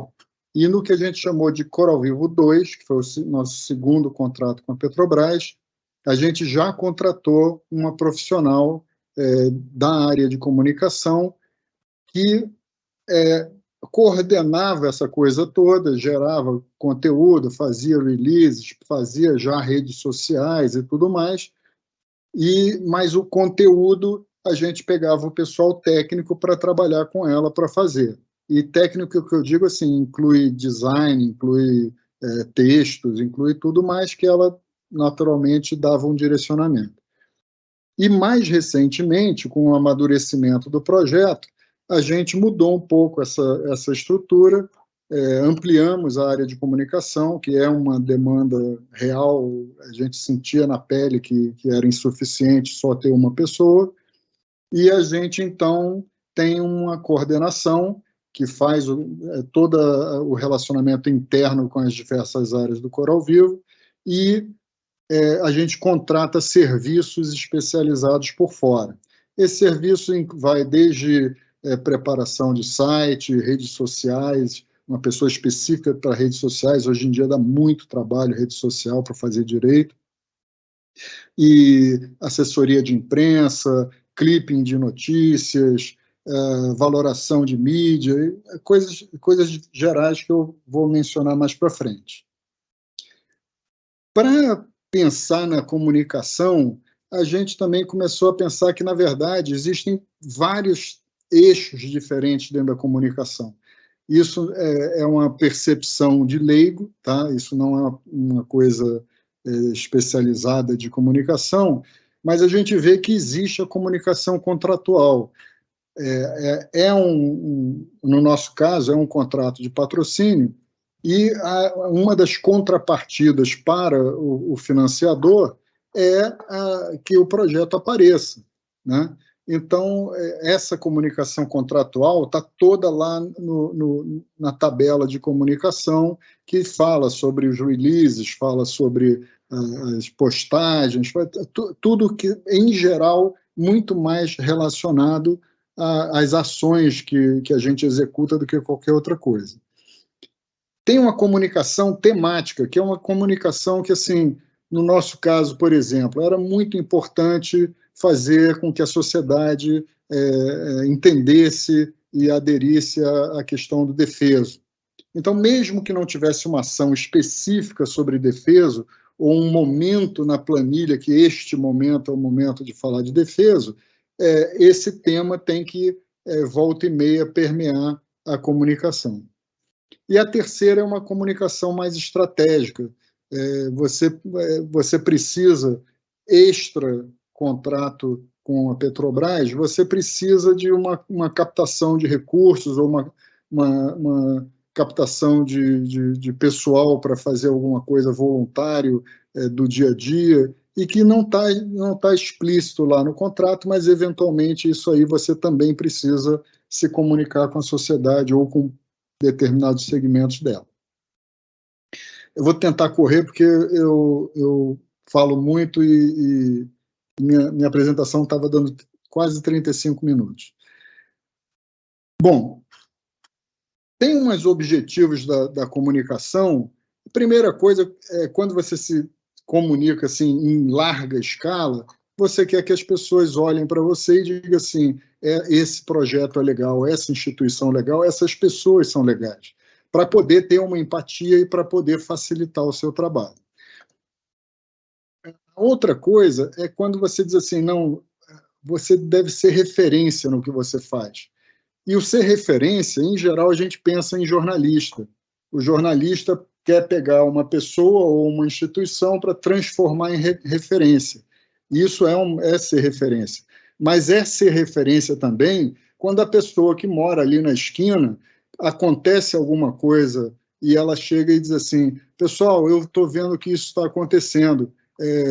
e no que a gente chamou de Coral Vivo 2, que foi o nosso segundo contrato com a Petrobras, a gente já contratou uma profissional da área de comunicação que coordenava essa coisa toda, gerava conteúdo, fazia releases, fazia já redes sociais e tudo mais, mas o conteúdo a gente pegava o pessoal técnico para trabalhar com ela para fazer. E técnico que eu digo assim, inclui design, inclui textos, inclui tudo mais que ela naturalmente dava um direcionamento. E mais recentemente, com o amadurecimento do projeto, a gente mudou um pouco essa estrutura, ampliamos a área de comunicação, que é uma demanda real, a gente sentia na pele que era insuficiente só ter uma pessoa, e a gente, então, tem uma coordenação que faz todo o relacionamento interno com as diversas áreas do Coral Vivo, e a gente contrata serviços especializados por fora. Esse serviço vai desde preparação de site, redes sociais, uma pessoa específica para redes sociais, hoje em dia dá muito trabalho rede social para fazer direito, e assessoria de imprensa, clipping de notícias, valoração de mídia, coisas gerais que eu vou mencionar mais para frente. Para pensar na comunicação, a gente também começou a pensar que, na verdade, existem vários eixos diferentes dentro da comunicação. Isso é uma percepção de leigo, tá? Isso não é uma coisa especializada de comunicação, mas a gente vê que existe a comunicação contratual. No nosso caso, é um contrato de patrocínio, e uma das contrapartidas para o financiador é que o projeto apareça, né? Então, essa comunicação contratual está toda lá na tabela de comunicação, que fala sobre os releases, fala sobre as postagens, tudo que, em geral, muito mais relacionado às ações que a gente executa do que qualquer outra coisa. Tem uma comunicação temática, que é uma comunicação que, assim, no nosso caso, por exemplo, era muito importante fazer com que a sociedade entendesse e aderisse à questão do defeso. Então, mesmo que não tivesse uma ação específica sobre defeso, ou um momento na planilha, que este momento é o momento de falar de defeso, esse tema tem que, volta e meia, permear a comunicação. E a terceira é uma comunicação mais estratégica. Você precisa, extra contrato com a Petrobras, você precisa de uma captação de recursos ou uma captação de pessoal para fazer alguma coisa voluntário do dia a dia, e que não tá explícito lá no contrato, mas eventualmente isso aí você também precisa se comunicar com a sociedade ou com determinados segmentos dela. Eu vou tentar correr porque eu falo muito e minha apresentação estava dando quase 35 minutos. Bom, tem uns objetivos da comunicação. A primeira coisa é quando você se comunica assim, em larga escala, você quer que as pessoas olhem para você e digam assim, esse projeto é legal, essa instituição é legal, essas pessoas são legais, para poder ter uma empatia e para poder facilitar o seu trabalho. Outra coisa é quando você diz assim, não, você deve ser referência no que você faz. E o ser referência, em geral, a gente pensa em jornalista. O jornalista quer pegar uma pessoa ou uma instituição para transformar em referência. Isso é ser referência. Mas é ser referência também quando a pessoa que mora ali na esquina, acontece alguma coisa e ela chega e diz assim, pessoal, eu estou vendo que isso está acontecendo,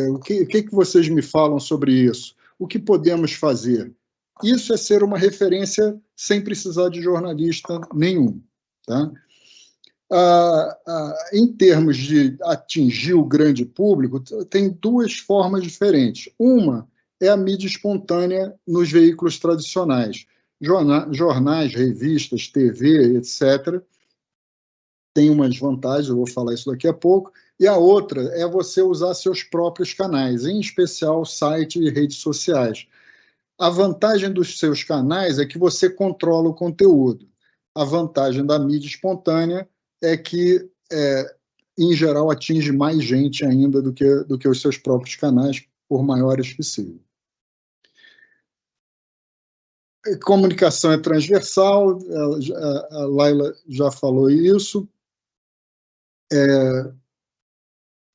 o que vocês me falam sobre isso? O que podemos fazer? Isso é ser uma referência sem precisar de jornalista nenhum. Tá? Em termos de atingir o grande público, tem duas formas diferentes. Uma é a mídia espontânea nos veículos tradicionais. Jornais, revistas, TV, etc., tem umas vantagens, eu vou falar isso daqui a pouco, e a outra é você usar seus próprios canais, em especial site e redes sociais. A vantagem dos seus canais é que você controla o conteúdo. A vantagem da mídia espontânea é que, em geral, atinge mais gente ainda do que os seus próprios canais, por maiores que sejam. Comunicação é transversal, a Laila já falou isso,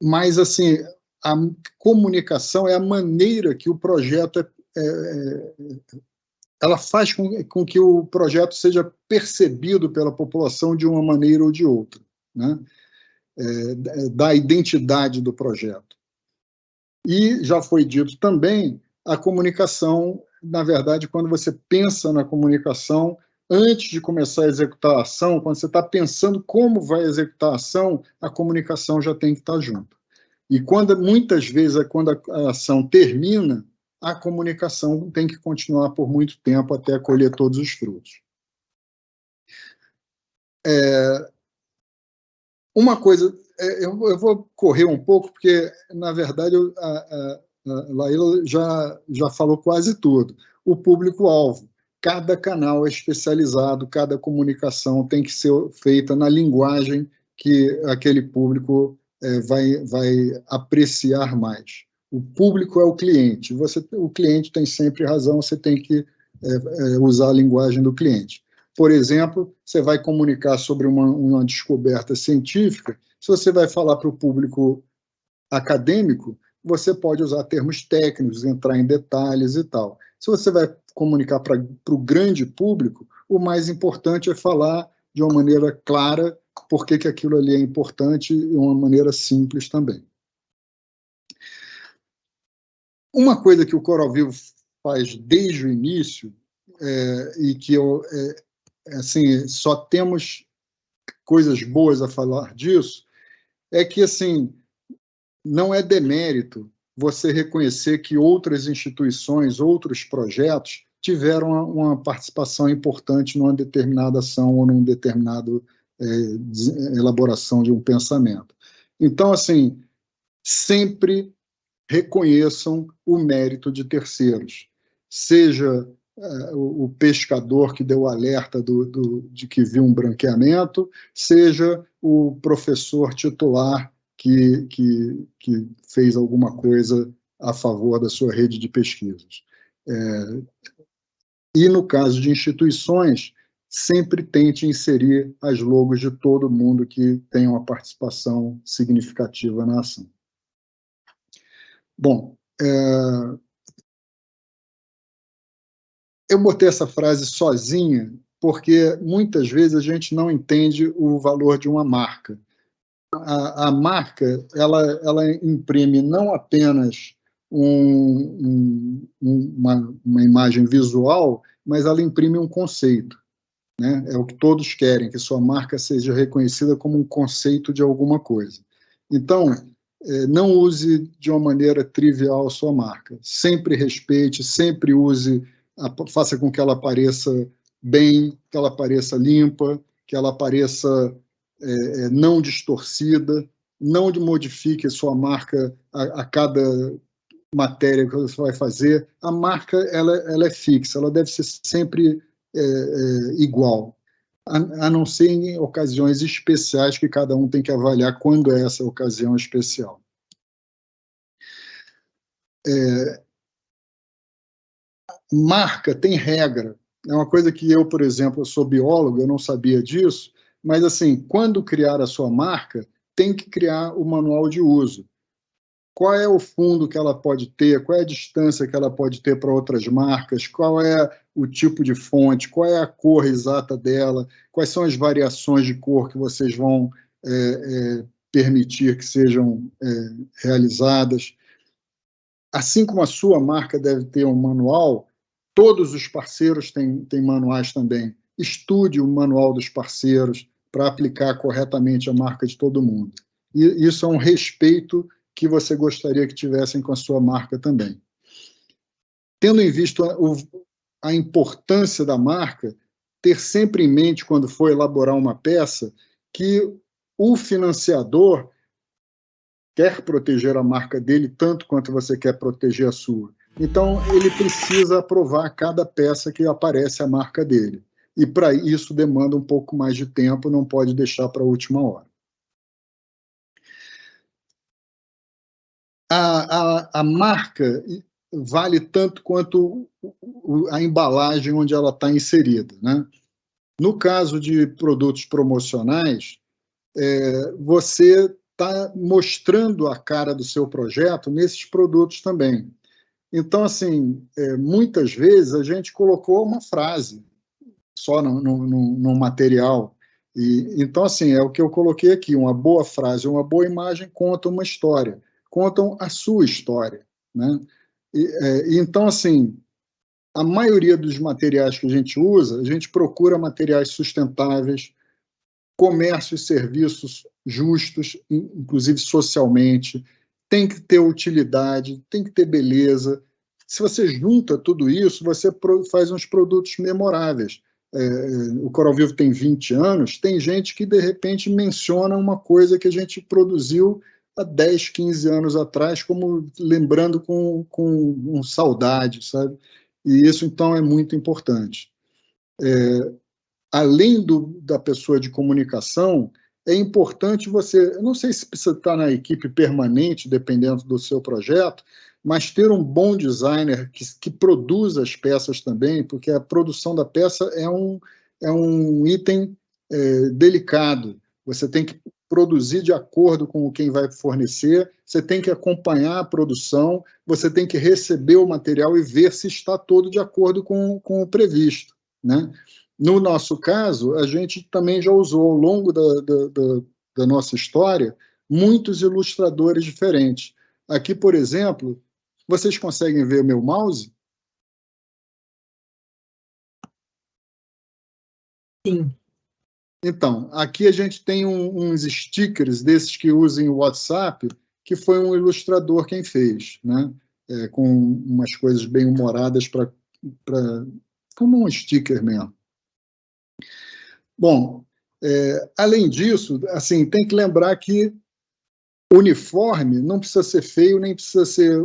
mas, assim, a comunicação é a maneira que o projeto ela faz com que o projeto seja percebido pela população de uma maneira ou de outra, né? Da identidade do projeto. E já foi dito também, a comunicação, na verdade, quando você pensa na comunicação, antes de começar a executar a ação, quando você está pensando como vai executar a ação, a comunicação já tem que estar junto. E muitas vezes, quando a ação termina, a comunicação tem que continuar por muito tempo até colher todos os frutos. Uma coisa, eu vou correr um pouco, porque, na verdade, a Laila já falou quase tudo. O público-alvo. Cada canal é especializado, cada comunicação tem que ser feita na linguagem que aquele público vai apreciar mais. O público é o cliente. O cliente tem sempre razão, você tem que usar a linguagem do cliente. Por exemplo, você vai comunicar sobre uma descoberta científica, se você vai falar para o público acadêmico, você pode usar termos técnicos, entrar em detalhes e tal. Se você vai comunicar para o grande público, o mais importante é falar de uma maneira clara por que aquilo ali é importante e uma maneira simples também. Uma coisa que o Coral Vivo faz desde o início, e que assim, só temos coisas boas a falar disso, é que, assim, não é demérito você reconhecer que outras instituições, outros projetos tiveram uma participação importante numa determinada ação ou num determinado elaboração de um pensamento. Então, assim, sempre reconheçam o mérito de terceiros, seja o pescador que deu o alerta de que viu um branqueamento, seja o professor titular que fez alguma coisa a favor da sua rede de pesquisas. E, no caso de instituições, sempre tente inserir as logos de todo mundo que tem uma participação significativa na ação. Bom, eu botei essa frase sozinha porque muitas vezes a gente não entende o valor de uma marca. A marca, ela imprime não apenas uma imagem visual, mas ela imprime um conceito, né? É o que todos querem, que sua marca seja reconhecida como um conceito de alguma coisa. Então, não use de uma maneira trivial a sua marca. Sempre respeite, sempre use, faça com que ela apareça bem, que ela apareça limpa, que ela apareça não distorcida, não modifique a sua marca a cada matéria que você vai fazer. A marca ela é fixa, ela deve ser sempre igual, a não ser em ocasiões especiais que cada um tem que avaliar quando é essa ocasião especial. Marca tem regra. É uma coisa que eu, por exemplo, sou biólogo, eu não sabia disso, mas, assim, quando criar a sua marca, tem que criar o manual de uso. Qual é o fundo que ela pode ter, qual é a distância que ela pode ter para outras marcas, qual é o tipo de fonte, qual é a cor exata dela, quais são as variações de cor que vocês vão permitir que sejam realizadas. Assim como a sua marca deve ter um manual, todos os parceiros têm manuais também. Estude o manual dos parceiros para aplicar corretamente a marca de todo mundo. E isso é um respeito que você gostaria que tivessem com a sua marca também. Tendo em vista a importância da marca, ter sempre em mente, quando for elaborar uma peça, que o financiador quer proteger a marca dele tanto quanto você quer proteger a sua. Então, ele precisa aprovar cada peça que aparece a marca dele. E, para isso, demanda um pouco mais de tempo, não pode deixar para a última hora. A marca vale tanto quanto a embalagem onde ela está inserida, né? No caso de produtos promocionais, você está mostrando a cara do seu projeto nesses produtos também. Então, assim, muitas vezes a gente colocou uma frase só no material. Então, assim, é o que eu coloquei aqui, uma boa frase, uma boa imagem contam uma história, contam a sua história, né? Então, assim, a maioria dos materiais que a gente usa, a gente procura materiais sustentáveis, comércio e serviços justos, inclusive socialmente, tem que ter utilidade, tem que ter beleza. Se você junta tudo isso, você faz uns produtos memoráveis. O Coral Vivo tem 20 anos, tem gente que, de repente, menciona uma coisa que a gente produziu há 10, 15 anos atrás, como lembrando com saudade, sabe? E isso, então, é muito importante. Além da pessoa de comunicação, é importante você, eu não sei se precisa estar na equipe permanente, dependendo do seu projeto, mas ter um bom designer que produza as peças também, porque a produção da peça é um item delicado. Você tem que produzir de acordo com quem vai fornecer, você tem que acompanhar a produção, você tem que receber o material e ver se está todo de acordo com o previsto, né? No nosso caso, a gente também já usou, ao longo da nossa história, muitos ilustradores diferentes. Aqui, por exemplo, vocês conseguem ver meu mouse? Sim. Então, aqui a gente tem uns stickers desses que usam o WhatsApp, que foi um ilustrador quem fez, né? Com umas coisas bem humoradas como um sticker mesmo. Bom, além disso, assim, tem que lembrar que uniforme não precisa ser feio, nem precisa ser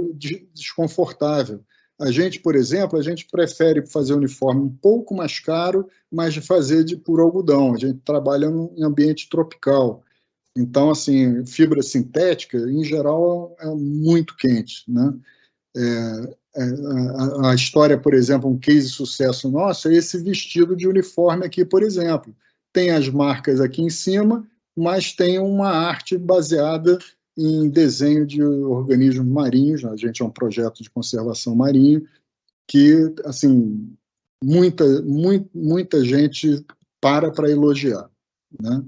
desconfortável. A gente, por exemplo, a gente prefere fazer uniforme um pouco mais caro, mas de fazer de puro algodão. A gente trabalha em ambiente tropical. Então, assim, fibra sintética, em geral, é muito quente, né? A história, por exemplo, um case de sucesso nosso é esse vestido de uniforme aqui, por exemplo. Tem as marcas aqui em cima, mas tem uma arte baseada em desenho de organismos marinhos. A gente é um projeto de conservação marinha que, assim, muita gente para elogiar, né?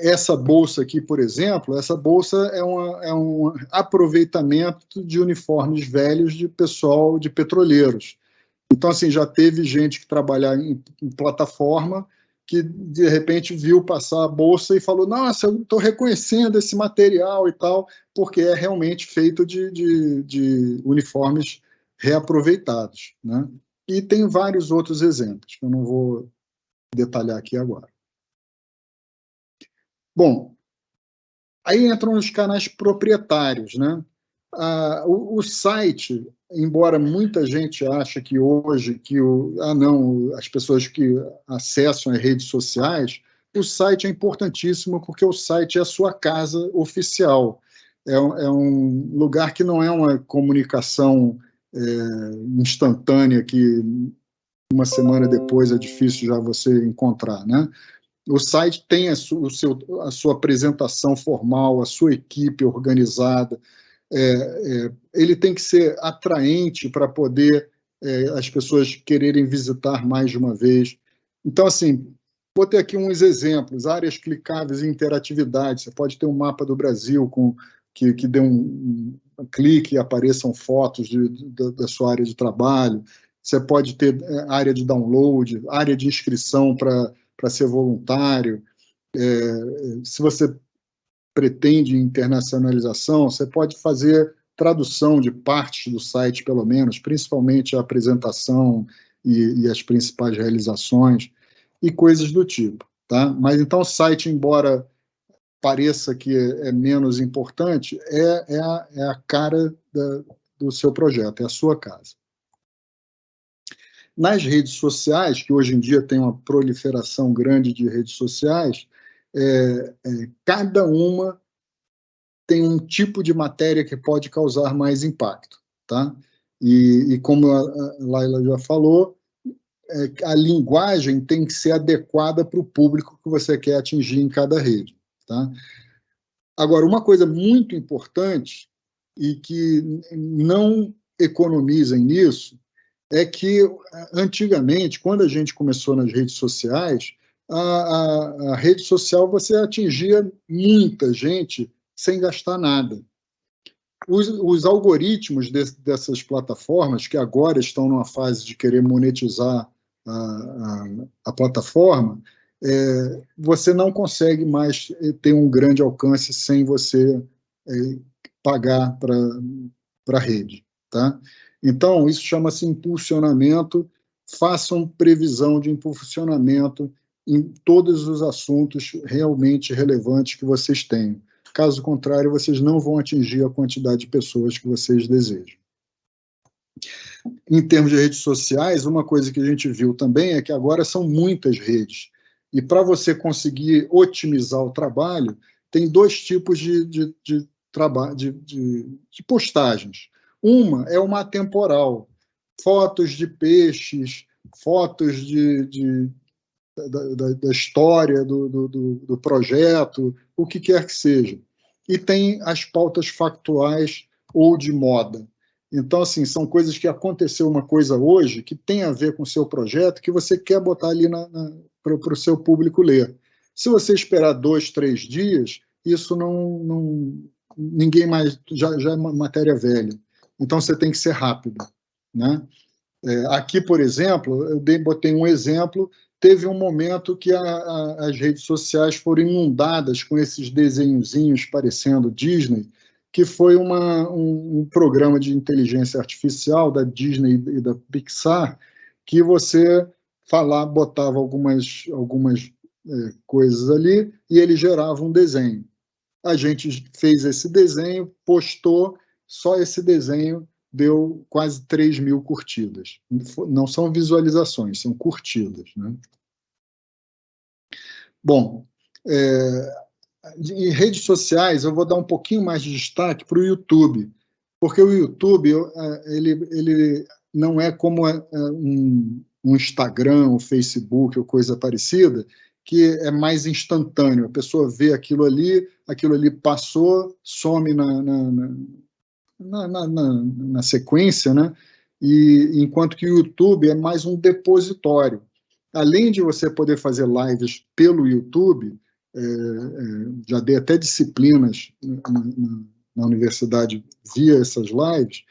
Essa bolsa aqui, por exemplo, essa bolsa é um aproveitamento de uniformes velhos de pessoal de petroleiros. Então, assim, já teve gente que trabalhava em plataforma que, de repente, viu passar a bolsa e falou: nossa, eu estou reconhecendo esse material e tal, porque é realmente feito de uniformes reaproveitados, né? E tem vários outros exemplos, que eu não vou detalhar aqui agora. Bom, aí entram os canais proprietários, né? O site, embora muita gente ache que hoje as pessoas que acessam as redes sociais, o site é importantíssimo porque o site é a sua casa oficial. É um lugar que não é uma comunicação instantânea que uma semana depois é difícil já você encontrar, né? O site tem a sua apresentação formal, a sua equipe organizada, ele tem que ser atraente para poder as pessoas quererem visitar mais de uma vez. Então, assim, vou ter aqui uns exemplos, áreas clicáveis e interatividade. Você pode ter um mapa do Brasil que dê um clique e apareçam fotos da sua área de trabalho. Você pode ter área de download, área de inscrição para ser voluntário. Se você pretende internacionalização, você pode fazer tradução de partes do site, pelo menos, principalmente a apresentação e as principais realizações e coisas do tipo. Tá? Mas então o site, embora pareça que é menos importante, é a cara do seu projeto, é a sua casa. Nas redes sociais, que hoje em dia tem uma proliferação grande de redes sociais, cada uma tem um tipo de matéria que pode causar mais impacto. Tá? E como a Laila já falou, a linguagem tem que ser adequada para o público que você quer atingir em cada rede. Tá? Agora, uma coisa muito importante e que não economizem nisso é que, antigamente, quando a gente começou nas redes sociais, a rede social você atingia muita gente sem gastar nada. Os algoritmos dessas plataformas, que agora estão numa fase de querer monetizar a plataforma, você não consegue mais ter um grande alcance sem você pagar para a rede. Tá? Então, isso chama-se impulsionamento. Façam previsão de impulsionamento em todos os assuntos realmente relevantes que vocês tenham. Caso contrário, vocês não vão atingir a quantidade de pessoas que vocês desejam. Em termos de redes sociais, uma coisa que a gente viu também é que agora são muitas redes. E para você conseguir otimizar o trabalho, tem dois tipos de postagens. Uma é uma atemporal, fotos de peixes, fotos da história do projeto, o que quer que seja. E tem as pautas factuais ou de moda. Então, assim, são coisas que aconteceu uma coisa hoje que tem a ver com o seu projeto que você quer botar ali para o seu público ler. Se você esperar 2, 3 dias, isso ninguém mais, já é uma matéria velha. Então, você tem que ser rápido. Né? Aqui, por exemplo, eu botei um exemplo, teve um momento que as redes sociais foram inundadas com esses desenhozinhos parecendo Disney, que foi um programa de inteligência artificial da Disney e da Pixar, que você botava algumas coisas ali e ele gerava um desenho. A gente fez esse desenho, postou, só esse desenho deu quase 3.000 curtidas. Não são visualizações, são curtidas. Né? Bom, em redes sociais, eu vou dar um pouquinho mais de destaque para o YouTube, porque o YouTube ele não é como um Instagram, um Facebook ou coisa parecida, que é mais instantâneo. A pessoa vê aquilo ali passou, some na sequência, né? E enquanto que o YouTube é mais um depositório. Além de você poder fazer lives pelo YouTube, já dei até disciplinas na universidade via essas lives,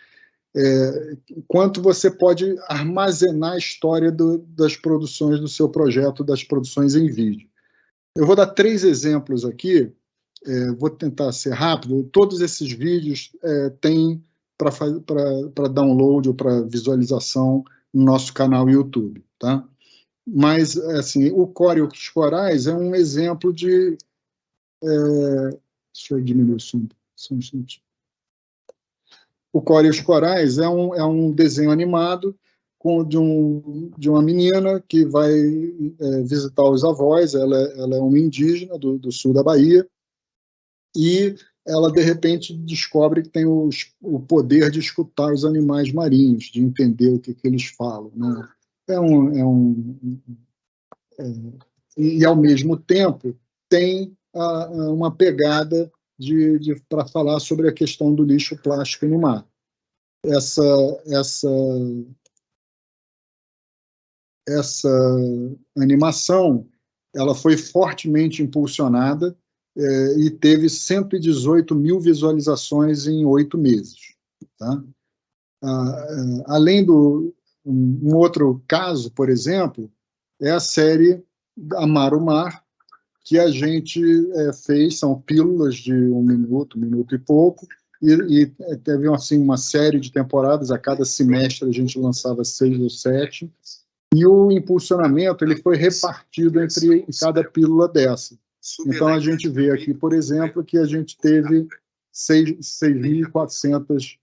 quanto você pode armazenar a história das produções do seu projeto, das produções em vídeo. Eu vou dar 3 exemplos aqui, vou tentar ser rápido. Todos esses vídeos têm para download ou para visualização no nosso canal YouTube. Tá? Mas, assim, o Core e os Corais é um exemplo de... deixa eu diminuir o som. O Core e os Corais é um desenho animado de uma menina que vai visitar os avós. Ela é uma indígena do sul da Bahia e ela, de repente, descobre que tem o poder de escutar os animais marinhos, de entender o que eles falam. Né? e ao mesmo tempo, tem uma pegada para falar sobre a questão do lixo plástico no mar. Essa animação ela foi fortemente impulsionada e teve 118 mil visualizações em 8 meses. Tá? Além um outro caso, por exemplo, é a série Amar o Mar, que a gente fez, são pílulas de 1 minuto e pouco, e teve assim, uma série de temporadas, a cada semestre a gente lançava 6 ou 7, e o impulsionamento ele foi repartido entre cada pílula dessa. Então, a gente vê aqui, por exemplo, que a gente teve 6.400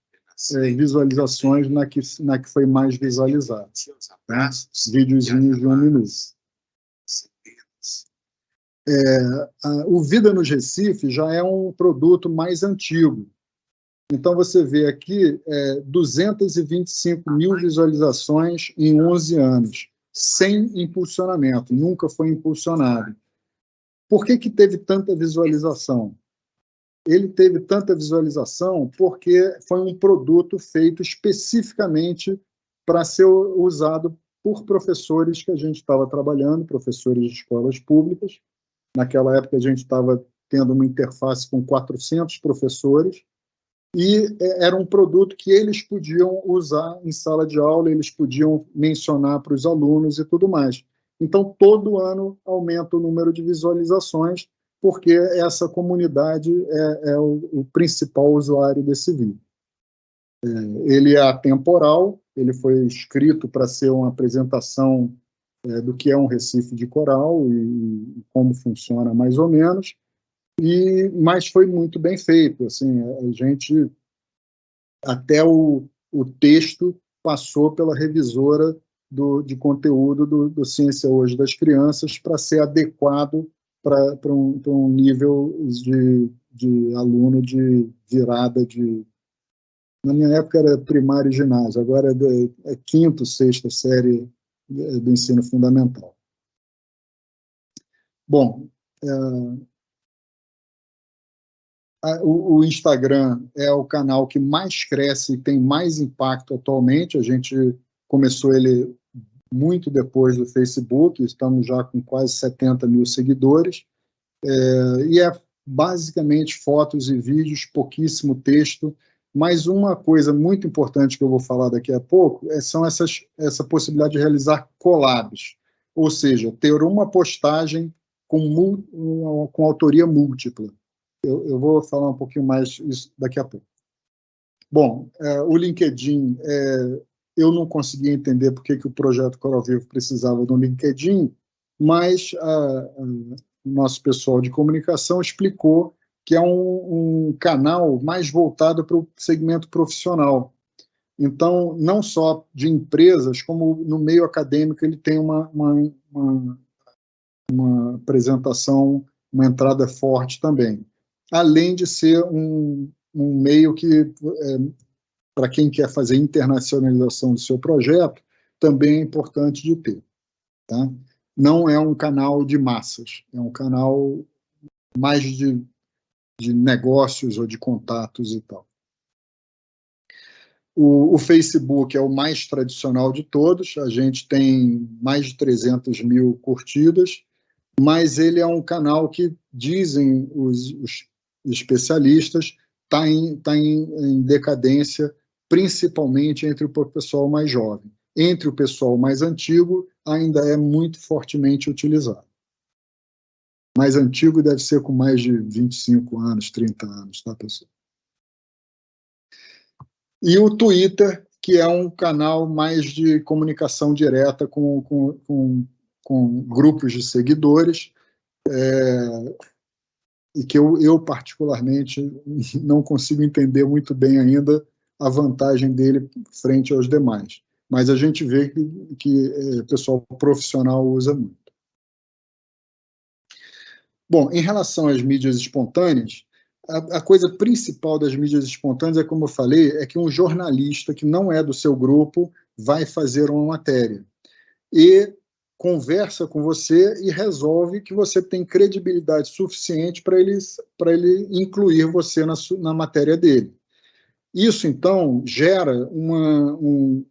visualizações na que foi mais visualizada. Né? Videozinhos de 1 minuto. O Vida nos Recife já é um produto mais antigo. Então, você vê aqui 225 mil visualizações em 11 anos, sem impulsionamento, nunca foi impulsionado. Por que teve tanta visualização? Ele teve tanta visualização porque foi um produto feito especificamente para ser usado por professores que a gente estava trabalhando, professores de escolas públicas. Naquela época, a gente estava tendo uma interface com 400 professores, e era um produto que eles podiam usar em sala de aula, eles podiam mencionar para os alunos e tudo mais. Então, todo ano aumenta o número de visualizações, porque essa comunidade é o principal usuário desse vídeo. Ele é atemporal, ele foi escrito para ser uma apresentação do que é um Recife de coral e como funciona mais ou menos, mas foi muito bem feito. Assim, a gente, até o texto passou pela revisora de conteúdo do Ciência Hoje das Crianças para ser adequado para um nível de aluno de virada de... Na minha época era primário e ginásio, agora é quinta, sexta série do ensino fundamental. Bom, o Instagram é o canal que mais cresce e tem mais impacto atualmente. A gente começou ele muito depois do Facebook, estamos já com quase 70 mil seguidores, e é basicamente fotos e vídeos, pouquíssimo texto, mas uma coisa muito importante que eu vou falar daqui a pouco são essa possibilidade de realizar collabs, ou seja, ter uma postagem com autoria múltipla. Eu vou falar um pouquinho mais isso daqui a pouco. Bom, o LinkedIn, eu não conseguia entender por que o projeto Coral Vivo precisava do LinkedIn, mas o nosso pessoal de comunicação explicou que é um canal mais voltado para o segmento profissional. Então, não só de empresas, como no meio acadêmico ele tem uma apresentação, uma entrada forte também. Além de ser um meio que, para quem quer fazer internacionalização do seu projeto, também é importante de ter. Tá? Não é um canal de massas, é um canal mais de negócios ou de contatos e tal. O Facebook é o mais tradicional de todos, a gente tem mais de 300 mil curtidas, mas ele é um canal que, dizem os especialistas, está em decadência, principalmente entre o pessoal mais jovem. Entre o pessoal mais antigo, ainda é muito fortemente utilizado. Mais antigo deve ser com mais de 25 anos, 30 anos, tá, pessoal? E o Twitter, que é um canal mais de comunicação direta com grupos de seguidores, e que eu particularmente não consigo entender muito bem ainda a vantagem dele frente aos demais. Mas a gente vê que o pessoal profissional usa muito. Bom, em relação às mídias espontâneas, a coisa principal das mídias espontâneas, como eu falei, é que um jornalista que não é do seu grupo vai fazer uma matéria. E conversa com você e resolve que você tem credibilidade suficiente para ele incluir você na matéria dele. Isso, então, gera um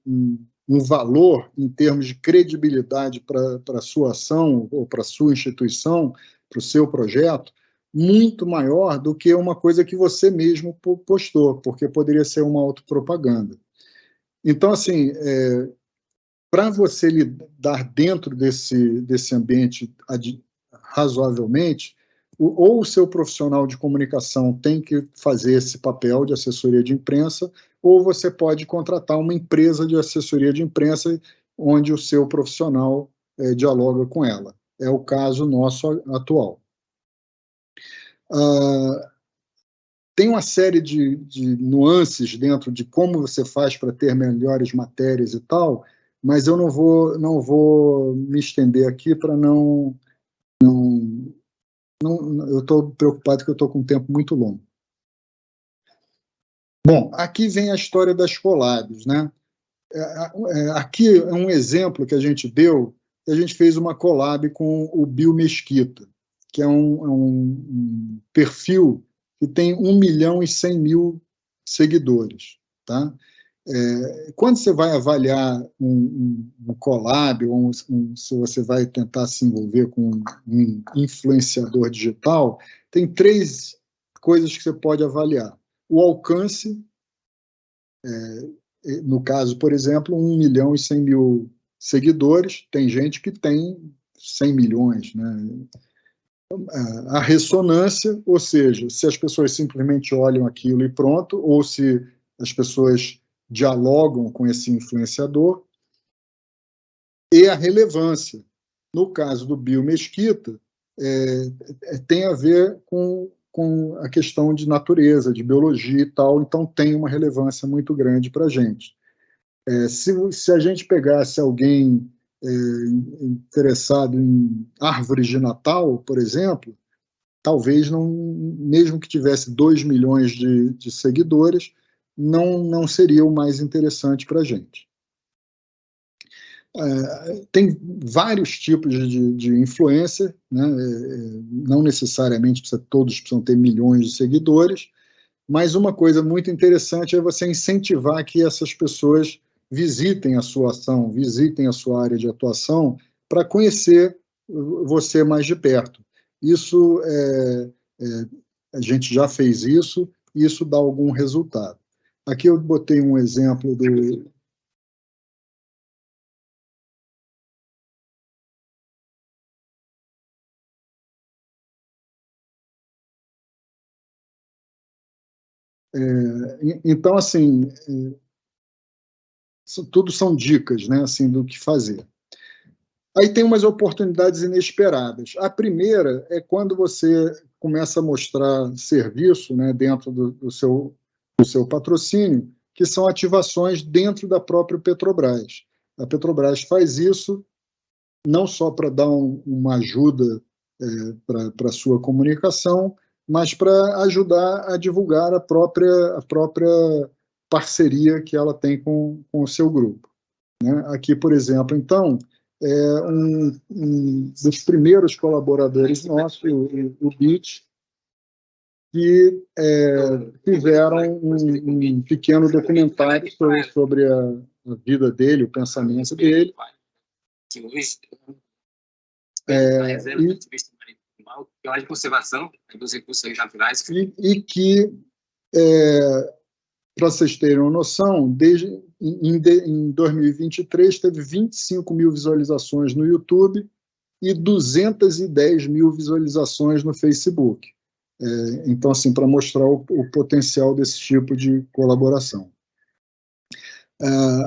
valor em termos de credibilidade para a sua ação ou para a sua instituição, para o seu projeto, muito maior do que uma coisa que você mesmo postou, porque poderia ser uma autopropaganda. Então, assim, para você lidar dentro desse ambiente razoavelmente, ou o seu profissional de comunicação tem que fazer esse papel de assessoria de imprensa, ou você pode contratar uma empresa de assessoria de imprensa onde o seu profissional dialoga com ela. É o caso nosso atual. Tem uma série de nuances dentro de como você faz para ter melhores matérias e tal, mas eu não vou me estender aqui para não, eu estou preocupado que eu estou com um tempo muito longo. Bom, aqui vem a história das collabs, né? Aqui é um exemplo que a gente deu, que a gente fez uma collab com o Bill Mesquita, que é um perfil que tem 1.100.000 seguidores, tá? Quando você vai avaliar um collab, ou se você vai tentar se envolver com um influenciador digital, tem 3 coisas que você pode avaliar. O alcance, no caso, por exemplo, 1.100.000 seguidores, tem gente que tem 100 milhões, né? A ressonância, ou seja, se as pessoas simplesmente olham aquilo e pronto, ou se as pessoas dialogam com esse influenciador, e a relevância. No caso do Bill Mesquita, tem a ver com a questão de natureza, de biologia e tal, então tem uma relevância muito grande para a gente. Se a gente pegasse alguém interessado em árvores de Natal, por exemplo, talvez, não, mesmo que tivesse 2 milhões de seguidores, não seria o mais interessante para a gente. Tem vários tipos de influencer, né? Não necessariamente todos precisam ter milhões de seguidores, mas uma coisa muito interessante é você incentivar que essas pessoas visitem a sua ação, visitem a sua área de atuação, para conhecer você mais de perto. Isso, a gente já fez isso, e isso dá algum resultado. Aqui eu botei um exemplo do... Então, assim, tudo são dicas, né, assim, do que fazer. Aí tem umas oportunidades inesperadas. A primeira é quando você começa a mostrar serviço, né, dentro do seu patrocínio, que são ativações dentro da própria Petrobras. A Petrobras faz isso não só para dar uma ajuda para a sua comunicação, mas para ajudar a divulgar a própria parceria que ela tem com o seu grupo, né? Aqui, por exemplo, então, um dos primeiros colaboradores nossos, o BIT, que fizeram um pequeno documentário sobre a vida dele, o pensamento dele. De conservação dos recursos naturais. E que, para vocês terem uma noção, em 2023 teve 25 mil visualizações no YouTube e 210 mil visualizações no Facebook. Então, assim, para mostrar o potencial desse tipo de colaboração.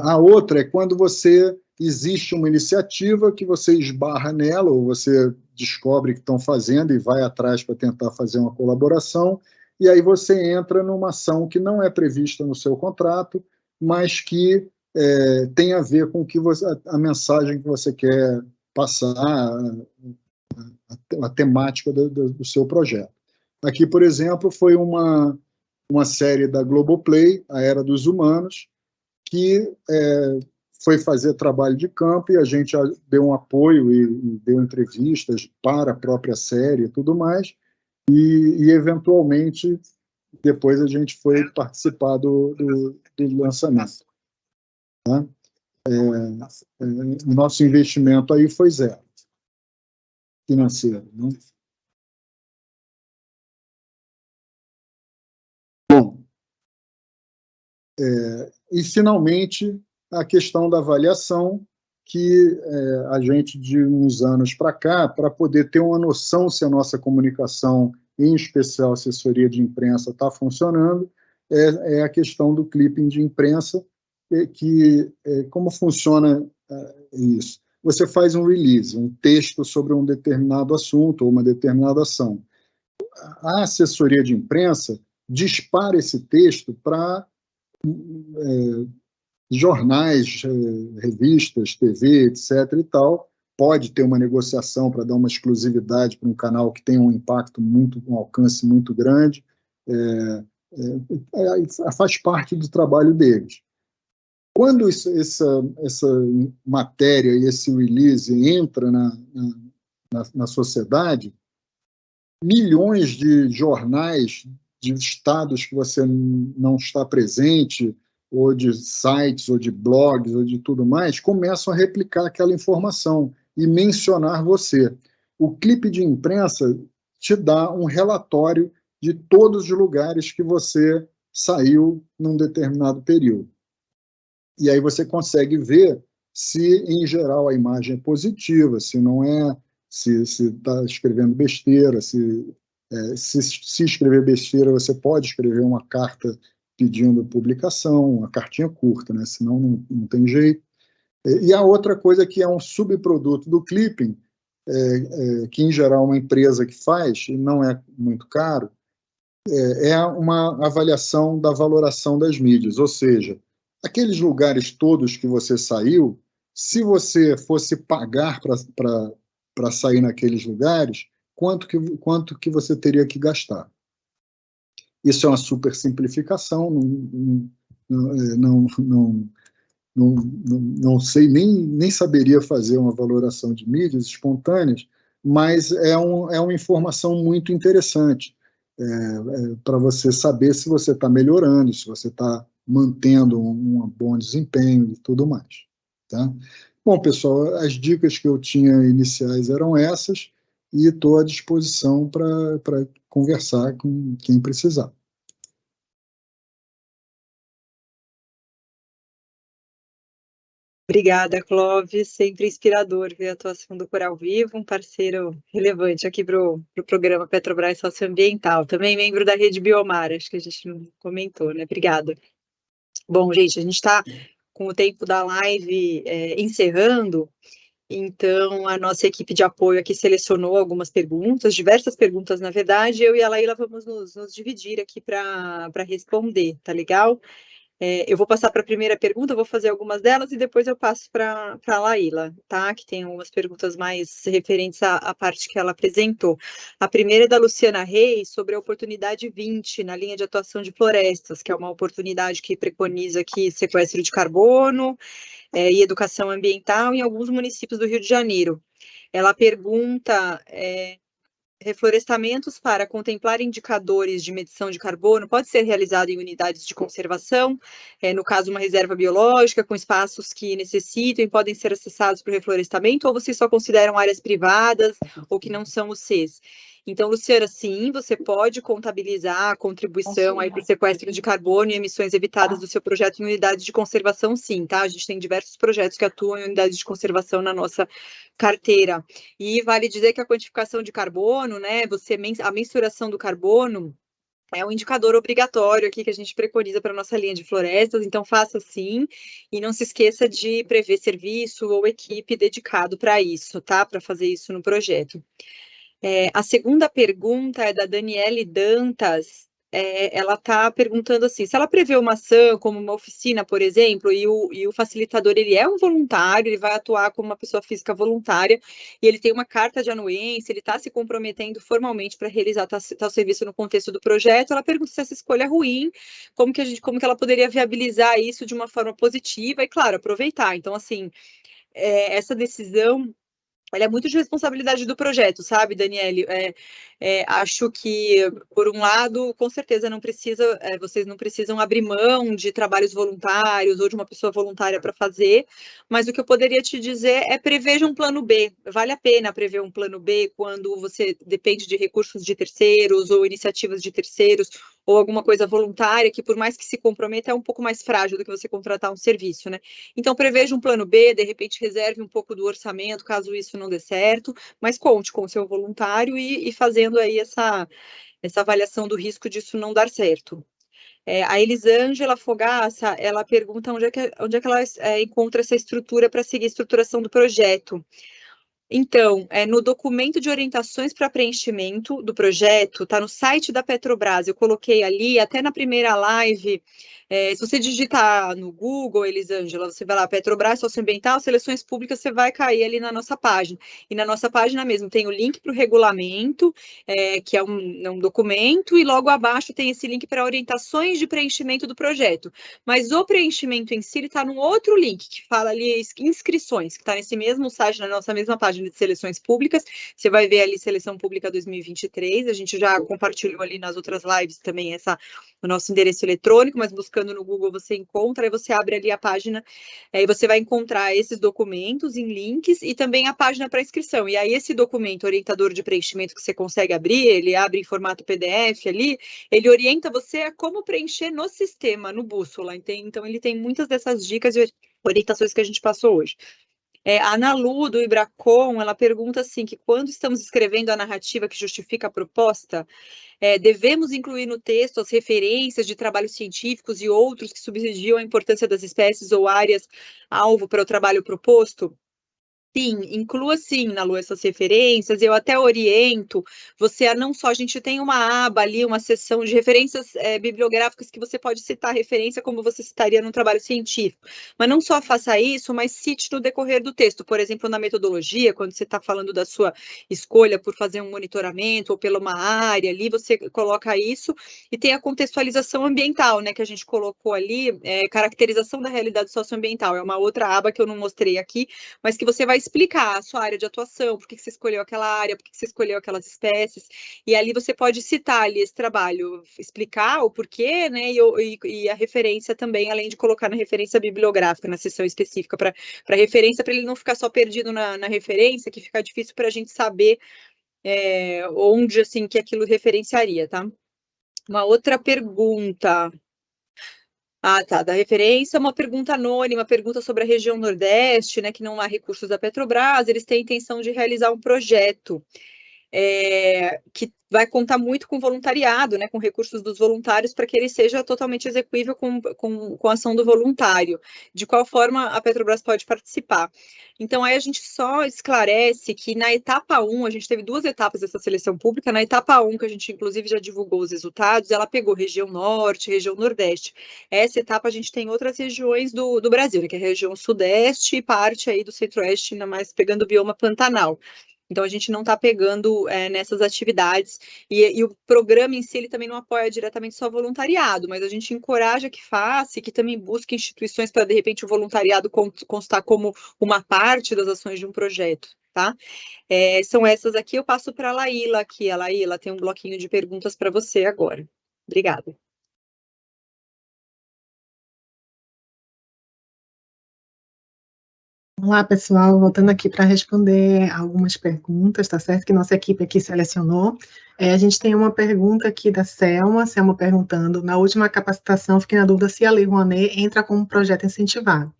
A outra é quando existe uma iniciativa que você esbarra nela, ou você descobre que estão fazendo e vai atrás para tentar fazer uma colaboração, e aí você entra numa ação que não é prevista no seu contrato, mas que tem a ver com a mensagem que você quer passar, a temática do seu projeto. Aqui, por exemplo, foi uma série da Globoplay, A Era dos Humanos, que foi fazer trabalho de campo e a gente deu um apoio e deu entrevistas para a própria série e tudo mais, e eventualmente depois a gente foi participar do lançamento. Tá? O nosso investimento aí foi zero financeiro. Né? Bom, e finalmente a questão da avaliação, que a gente, de uns anos para cá, para poder ter uma noção se a nossa comunicação, em especial assessoria de imprensa, está funcionando, é a questão do clipping de imprensa, como funciona isso? Você faz um release, um texto sobre um determinado assunto ou uma determinada ação. A assessoria de imprensa dispara esse texto para jornais, revistas, TV, etc. e tal. Pode ter uma negociação para dar uma exclusividade para um canal que tem um impacto um alcance muito grande. Faz parte do trabalho deles. Quando essa matéria e esse release entra na sociedade, milhões de jornais de estados que você não está presente, ou de sites, ou de blogs, ou de tudo mais, começam a replicar aquela informação e mencionar você. O clipe de imprensa te dá um relatório de todos os lugares que você saiu num determinado período. E aí você consegue ver se, em geral, a imagem é positiva, se não é, se está escrevendo besteira, se escrever besteira, você pode escrever uma carta pedindo publicação, uma cartinha curta, né? Senão não tem jeito. E a outra coisa que é um subproduto do clipping, que em geral uma empresa que faz, e não é muito caro, é uma avaliação da valoração das mídias, ou seja, aqueles lugares todos que você saiu, se você fosse pagar para sair naqueles lugares, quanto que você teria que gastar? Isso é uma super simplificação, não sei, nem saberia fazer uma valoração de mídias espontâneas, mas é uma informação muito interessante para você saber se você está melhorando, se você está mantendo um bom desempenho e tudo mais. Tá? Bom, pessoal, as dicas que eu tinha iniciais eram essas, e estou à disposição para conversar com quem precisar. Obrigada, Clóvis, sempre inspirador ver a atuação do Coral Vivo, um parceiro relevante aqui para o programa Petrobras Socioambiental, também membro da Rede Biomar, acho que a gente não comentou, né? Obrigada. Bom, gente, a gente está com o tempo da live encerrando, então a nossa equipe de apoio aqui selecionou algumas perguntas, diversas perguntas, na verdade, eu e a Laíla vamos nos dividir aqui para responder, tá legal? Eu vou passar para a primeira pergunta, vou fazer algumas delas e depois eu passo para a Laíla, tá? Que tem algumas perguntas mais referentes à parte que ela apresentou. A primeira é da Luciana Reis, sobre a oportunidade 20 na linha de atuação de florestas, que é uma oportunidade que preconiza aqui sequestro de carbono e educação ambiental em alguns municípios do Rio de Janeiro. Ela pergunta... reflorestamentos para contemplar indicadores de medição de carbono pode ser realizado em unidades de conservação, no caso uma reserva biológica, com espaços que necessitam e podem ser acessados para o reflorestamento, ou vocês só consideram áreas privadas ou que não são os Cs? Então, Luciana, sim, você pode contabilizar a contribuição aí para o sequestro de carbono e emissões evitadas do seu projeto em unidades de conservação, sim, tá? A gente tem diversos projetos que atuam em unidades de conservação na nossa carteira. E vale dizer que a quantificação de carbono, né, a mensuração do carbono é um indicador obrigatório aqui que a gente preconiza para a nossa linha de florestas, então faça sim, e não se esqueça de prever serviço ou equipe dedicado para isso, tá? Para fazer isso no projeto. A segunda pergunta é da Daniele Dantas, ela está perguntando assim, se ela prevê uma ação, como uma oficina, por exemplo, e o facilitador, ele é um voluntário, ele vai atuar como uma pessoa física voluntária, e ele tem uma carta de anuência, ele está se comprometendo formalmente para realizar tal serviço no contexto do projeto, ela pergunta se essa escolha é ruim, como que ela poderia viabilizar isso de uma forma positiva, e claro, aproveitar. Então, assim, essa decisão, ela é muito de responsabilidade do projeto, sabe, Daniele? Acho que, por um lado, com certeza vocês não precisam abrir mão de trabalhos voluntários ou de uma pessoa voluntária para fazer, mas o que eu poderia te dizer é preveja um plano B. Vale a pena prever um plano B quando você depende de recursos de terceiros ou iniciativas de terceiros ou alguma coisa voluntária que, por mais que se comprometa, é um pouco mais frágil do que você contratar um serviço, né? Então, preveja um plano B, de repente reserve um pouco do orçamento, caso isso não dê certo, mas conte com o seu voluntário e fazendo aí essa avaliação do risco disso não dar certo. A Elisângela Fogaça, ela pergunta onde é que ela encontra essa estrutura para seguir a estruturação do projeto. Então, no documento de orientações para preenchimento do projeto, está no site da Petrobras, eu coloquei ali, até na primeira live, se você digitar no Google, Elisângela, você vai lá, Petrobras, Socioambiental, Seleções Públicas, você vai cair ali na nossa página. E na nossa página mesmo tem o link para o regulamento, que é um documento, e logo abaixo tem esse link para orientações de preenchimento do projeto. Mas o preenchimento em si está num outro link, que fala ali inscrições, que está nesse mesmo site, na nossa mesma página de seleções públicas. Você vai ver ali Seleção Pública 2023, a gente já compartilhou ali nas outras lives também o nosso endereço eletrônico, mas buscando no Google você encontra, aí você abre ali a página, e você vai encontrar esses documentos em links e também a página para inscrição. E aí esse documento orientador de preenchimento que você consegue abrir, ele abre em formato PDF ali, ele orienta você a como preencher no sistema, no Bússola. Então ele tem muitas dessas dicas e orientações que a gente passou hoje. A Ana Lu, do Ibracon, ela pergunta assim, que quando estamos escrevendo a narrativa que justifica a proposta, devemos incluir no texto as referências de trabalhos científicos e outros que subsidiam a importância das espécies ou áreas-alvo para o trabalho proposto? Sim, inclua sim, na Lu, essas referências. Eu até oriento você a não só, a gente tem uma aba ali, uma seção de referências bibliográficas que você pode citar referência como você citaria num trabalho científico. Mas não só faça isso, mas cite no decorrer do texto. Por exemplo, na metodologia, quando você está falando da sua escolha por fazer um monitoramento ou pela uma área ali, você coloca isso e tem a contextualização ambiental, né, que a gente colocou ali, caracterização da realidade socioambiental. É uma outra aba que eu não mostrei aqui, mas que você vai explicar a sua área de atuação, por que você escolheu aquela área, por que você escolheu aquelas espécies, e ali você pode citar ali esse trabalho, explicar o porquê, né, e a referência também, além de colocar na referência bibliográfica, na seção específica para referência, para ele não ficar só perdido na referência, que fica difícil para a gente saber onde, assim, que aquilo referenciaria, tá? Uma outra pergunta... Ah, tá, da referência, uma pergunta anônima, pergunta sobre a região Nordeste, né, que não há recursos da Petrobras, eles têm a intenção de realizar um projeto que vai contar muito com voluntariado, né, com recursos dos voluntários, para que ele seja totalmente execuível com a ação do voluntário. De qual forma a Petrobras pode participar? Então, aí a gente só esclarece que na etapa 1, a gente teve 2 etapas dessa seleção pública, na etapa 1, que a gente inclusive já divulgou os resultados, ela pegou região Norte, região Nordeste. Essa etapa a gente tem outras regiões do Brasil, né, que é a região Sudeste e parte aí do Centro-Oeste, ainda mais pegando o bioma Pantanal. Então, a gente não está pegando nessas atividades, e o programa em si, ele também não apoia diretamente só voluntariado, mas a gente encoraja que faça e que também busque instituições para, de repente, o voluntariado constar como uma parte das ações de um projeto, tá? São essas aqui, eu passo para a Laíla aqui. A Laíla tem um bloquinho de perguntas para você agora. Obrigada. Olá, pessoal, voltando aqui para responder algumas perguntas, tá certo? Que nossa equipe aqui selecionou. A gente tem uma pergunta aqui da Selma perguntando, na última capacitação, fiquei na dúvida se a Lei Rouanet entra como projeto incentivado.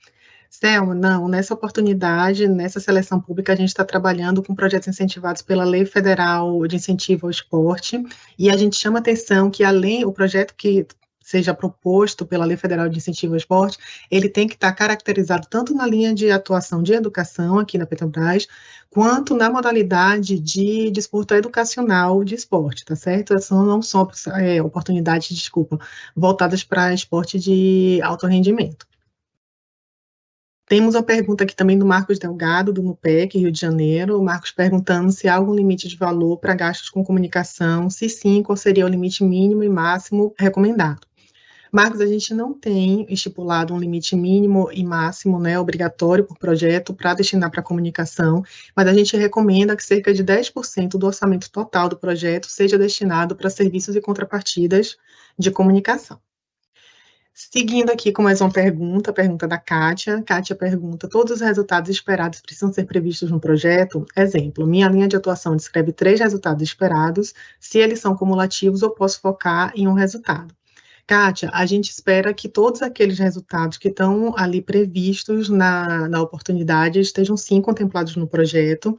Selma, não, nessa oportunidade, nessa seleção pública, a gente está trabalhando com projetos incentivados pela Lei Federal de Incentivo ao Esporte, e a gente chama atenção que, além, o projeto que seja proposto pela Lei Federal de Incentivo ao Esporte, ele tem que estar caracterizado tanto na linha de atuação de educação aqui na Petrobras, quanto na modalidade de disputa educacional de esporte, tá certo? Não são oportunidades, voltadas para esporte de alto rendimento. Temos uma pergunta aqui também do Marcos Delgado, do NUPEC, Rio de Janeiro. O Marcos perguntando se há algum limite de valor para gastos com comunicação, se sim, qual seria o limite mínimo e máximo recomendado. Marcos, a gente não tem estipulado um limite mínimo e máximo, né, obrigatório por projeto para destinar para comunicação, mas a gente recomenda que cerca de 10% do orçamento total do projeto seja destinado para serviços e contrapartidas de comunicação. Seguindo aqui com mais uma pergunta, a pergunta da Kátia. Kátia pergunta, todos os resultados esperados precisam ser previstos no projeto? Exemplo, minha linha de atuação descreve 3 resultados esperados, se eles são cumulativos, eu posso focar em um resultado. Kátia, a gente espera que todos aqueles resultados que estão ali previstos na oportunidade estejam sim contemplados no projeto.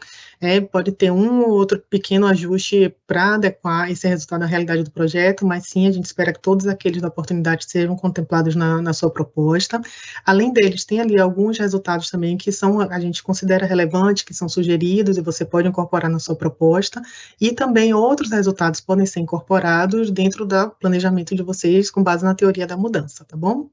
Pode ter um ou outro pequeno ajuste para adequar esse resultado à realidade do projeto, mas sim, a gente espera que todos aqueles da oportunidade sejam contemplados na sua proposta. Além deles, tem ali alguns resultados também que a gente considera relevantes, que são sugeridos e você pode incorporar na sua proposta, e também outros resultados podem ser incorporados dentro do planejamento de vocês, com base na teoria da mudança, tá bom?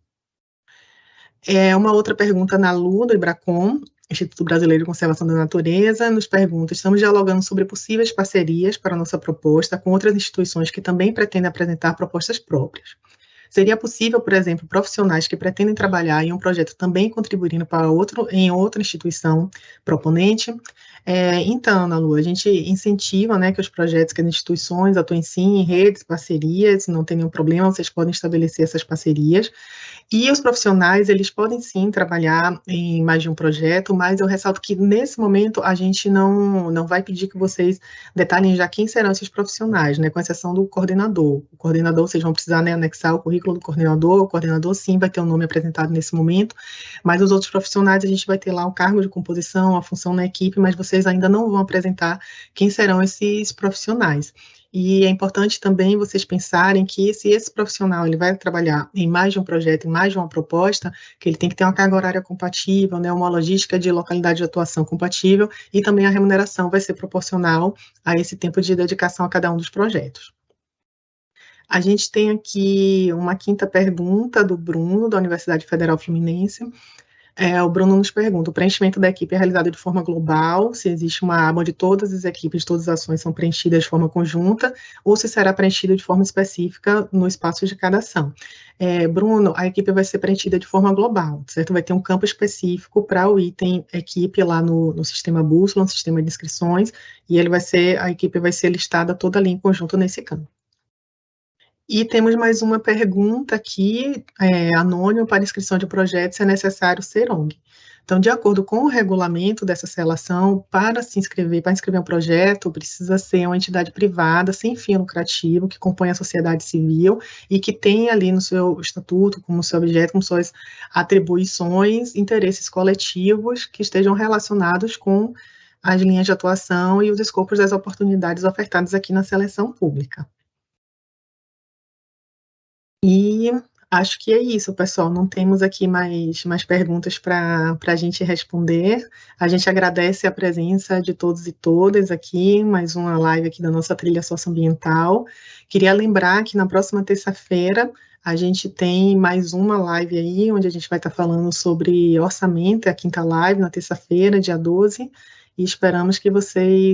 Uma outra pergunta na Lu, do IBRACON, Instituto Brasileiro de Conservação da Natureza, nos pergunta, estamos dialogando sobre possíveis parcerias para a nossa proposta com outras instituições que também pretendem apresentar propostas próprias. Seria possível, por exemplo, profissionais que pretendem trabalhar em um projeto também contribuindo em outra instituição proponente? Então, Ana Lu, a gente incentiva, né, que os projetos, que as instituições atuem sim em redes, parcerias, não tem nenhum problema, vocês podem estabelecer essas parcerias. E os profissionais, eles podem sim trabalhar em mais de um projeto, mas eu ressalto que nesse momento a gente não vai pedir que vocês detalhem já quem serão esses profissionais, né, com exceção do coordenador. O coordenador, vocês vão precisar, né, anexar o currículo do coordenador, o coordenador sim vai ter o nome apresentado nesse momento, mas os outros profissionais a gente vai ter lá o cargo de composição, a função na equipe, mas vocês ainda não vão apresentar quem serão esses profissionais. E é importante também vocês pensarem que se esse profissional ele vai trabalhar em mais de um projeto, em mais de uma proposta, que ele tem que ter uma carga horária compatível, né, uma logística de localidade de atuação compatível, e também a remuneração vai ser proporcional a esse tempo de dedicação a cada um dos projetos. A gente tem aqui uma quinta pergunta do Bruno, da Universidade Federal Fluminense. O Bruno nos pergunta, o preenchimento da equipe é realizado de forma global, se existe uma aba onde todas as equipes, todas as ações são preenchidas de forma conjunta, ou se será preenchido de forma específica no espaço de cada ação. Bruno, a equipe vai ser preenchida de forma global, certo? Vai ter um campo específico para o item equipe lá no sistema bússola, no sistema de inscrições, e a equipe vai ser listada toda ali em conjunto nesse campo. E temos mais uma pergunta aqui, anônimo, para inscrição de projetos é necessário ser ONG. Então, de acordo com o regulamento dessa relação, para inscrever um projeto, precisa ser uma entidade privada, sem fim lucrativo, que compõe a sociedade civil e que tem ali no seu estatuto, como seu objeto, como suas atribuições, interesses coletivos que estejam relacionados com as linhas de atuação e os escopos das oportunidades ofertadas aqui na seleção pública. E acho que é isso, pessoal. Não temos aqui mais perguntas para a gente responder. A gente agradece a presença de todos e todas aqui, mais uma live aqui da nossa trilha socioambiental. Queria lembrar que na próxima terça-feira a gente tem mais uma live aí, onde a gente vai estar falando sobre orçamento, é a quinta live, na terça-feira, dia 12, e esperamos que vocês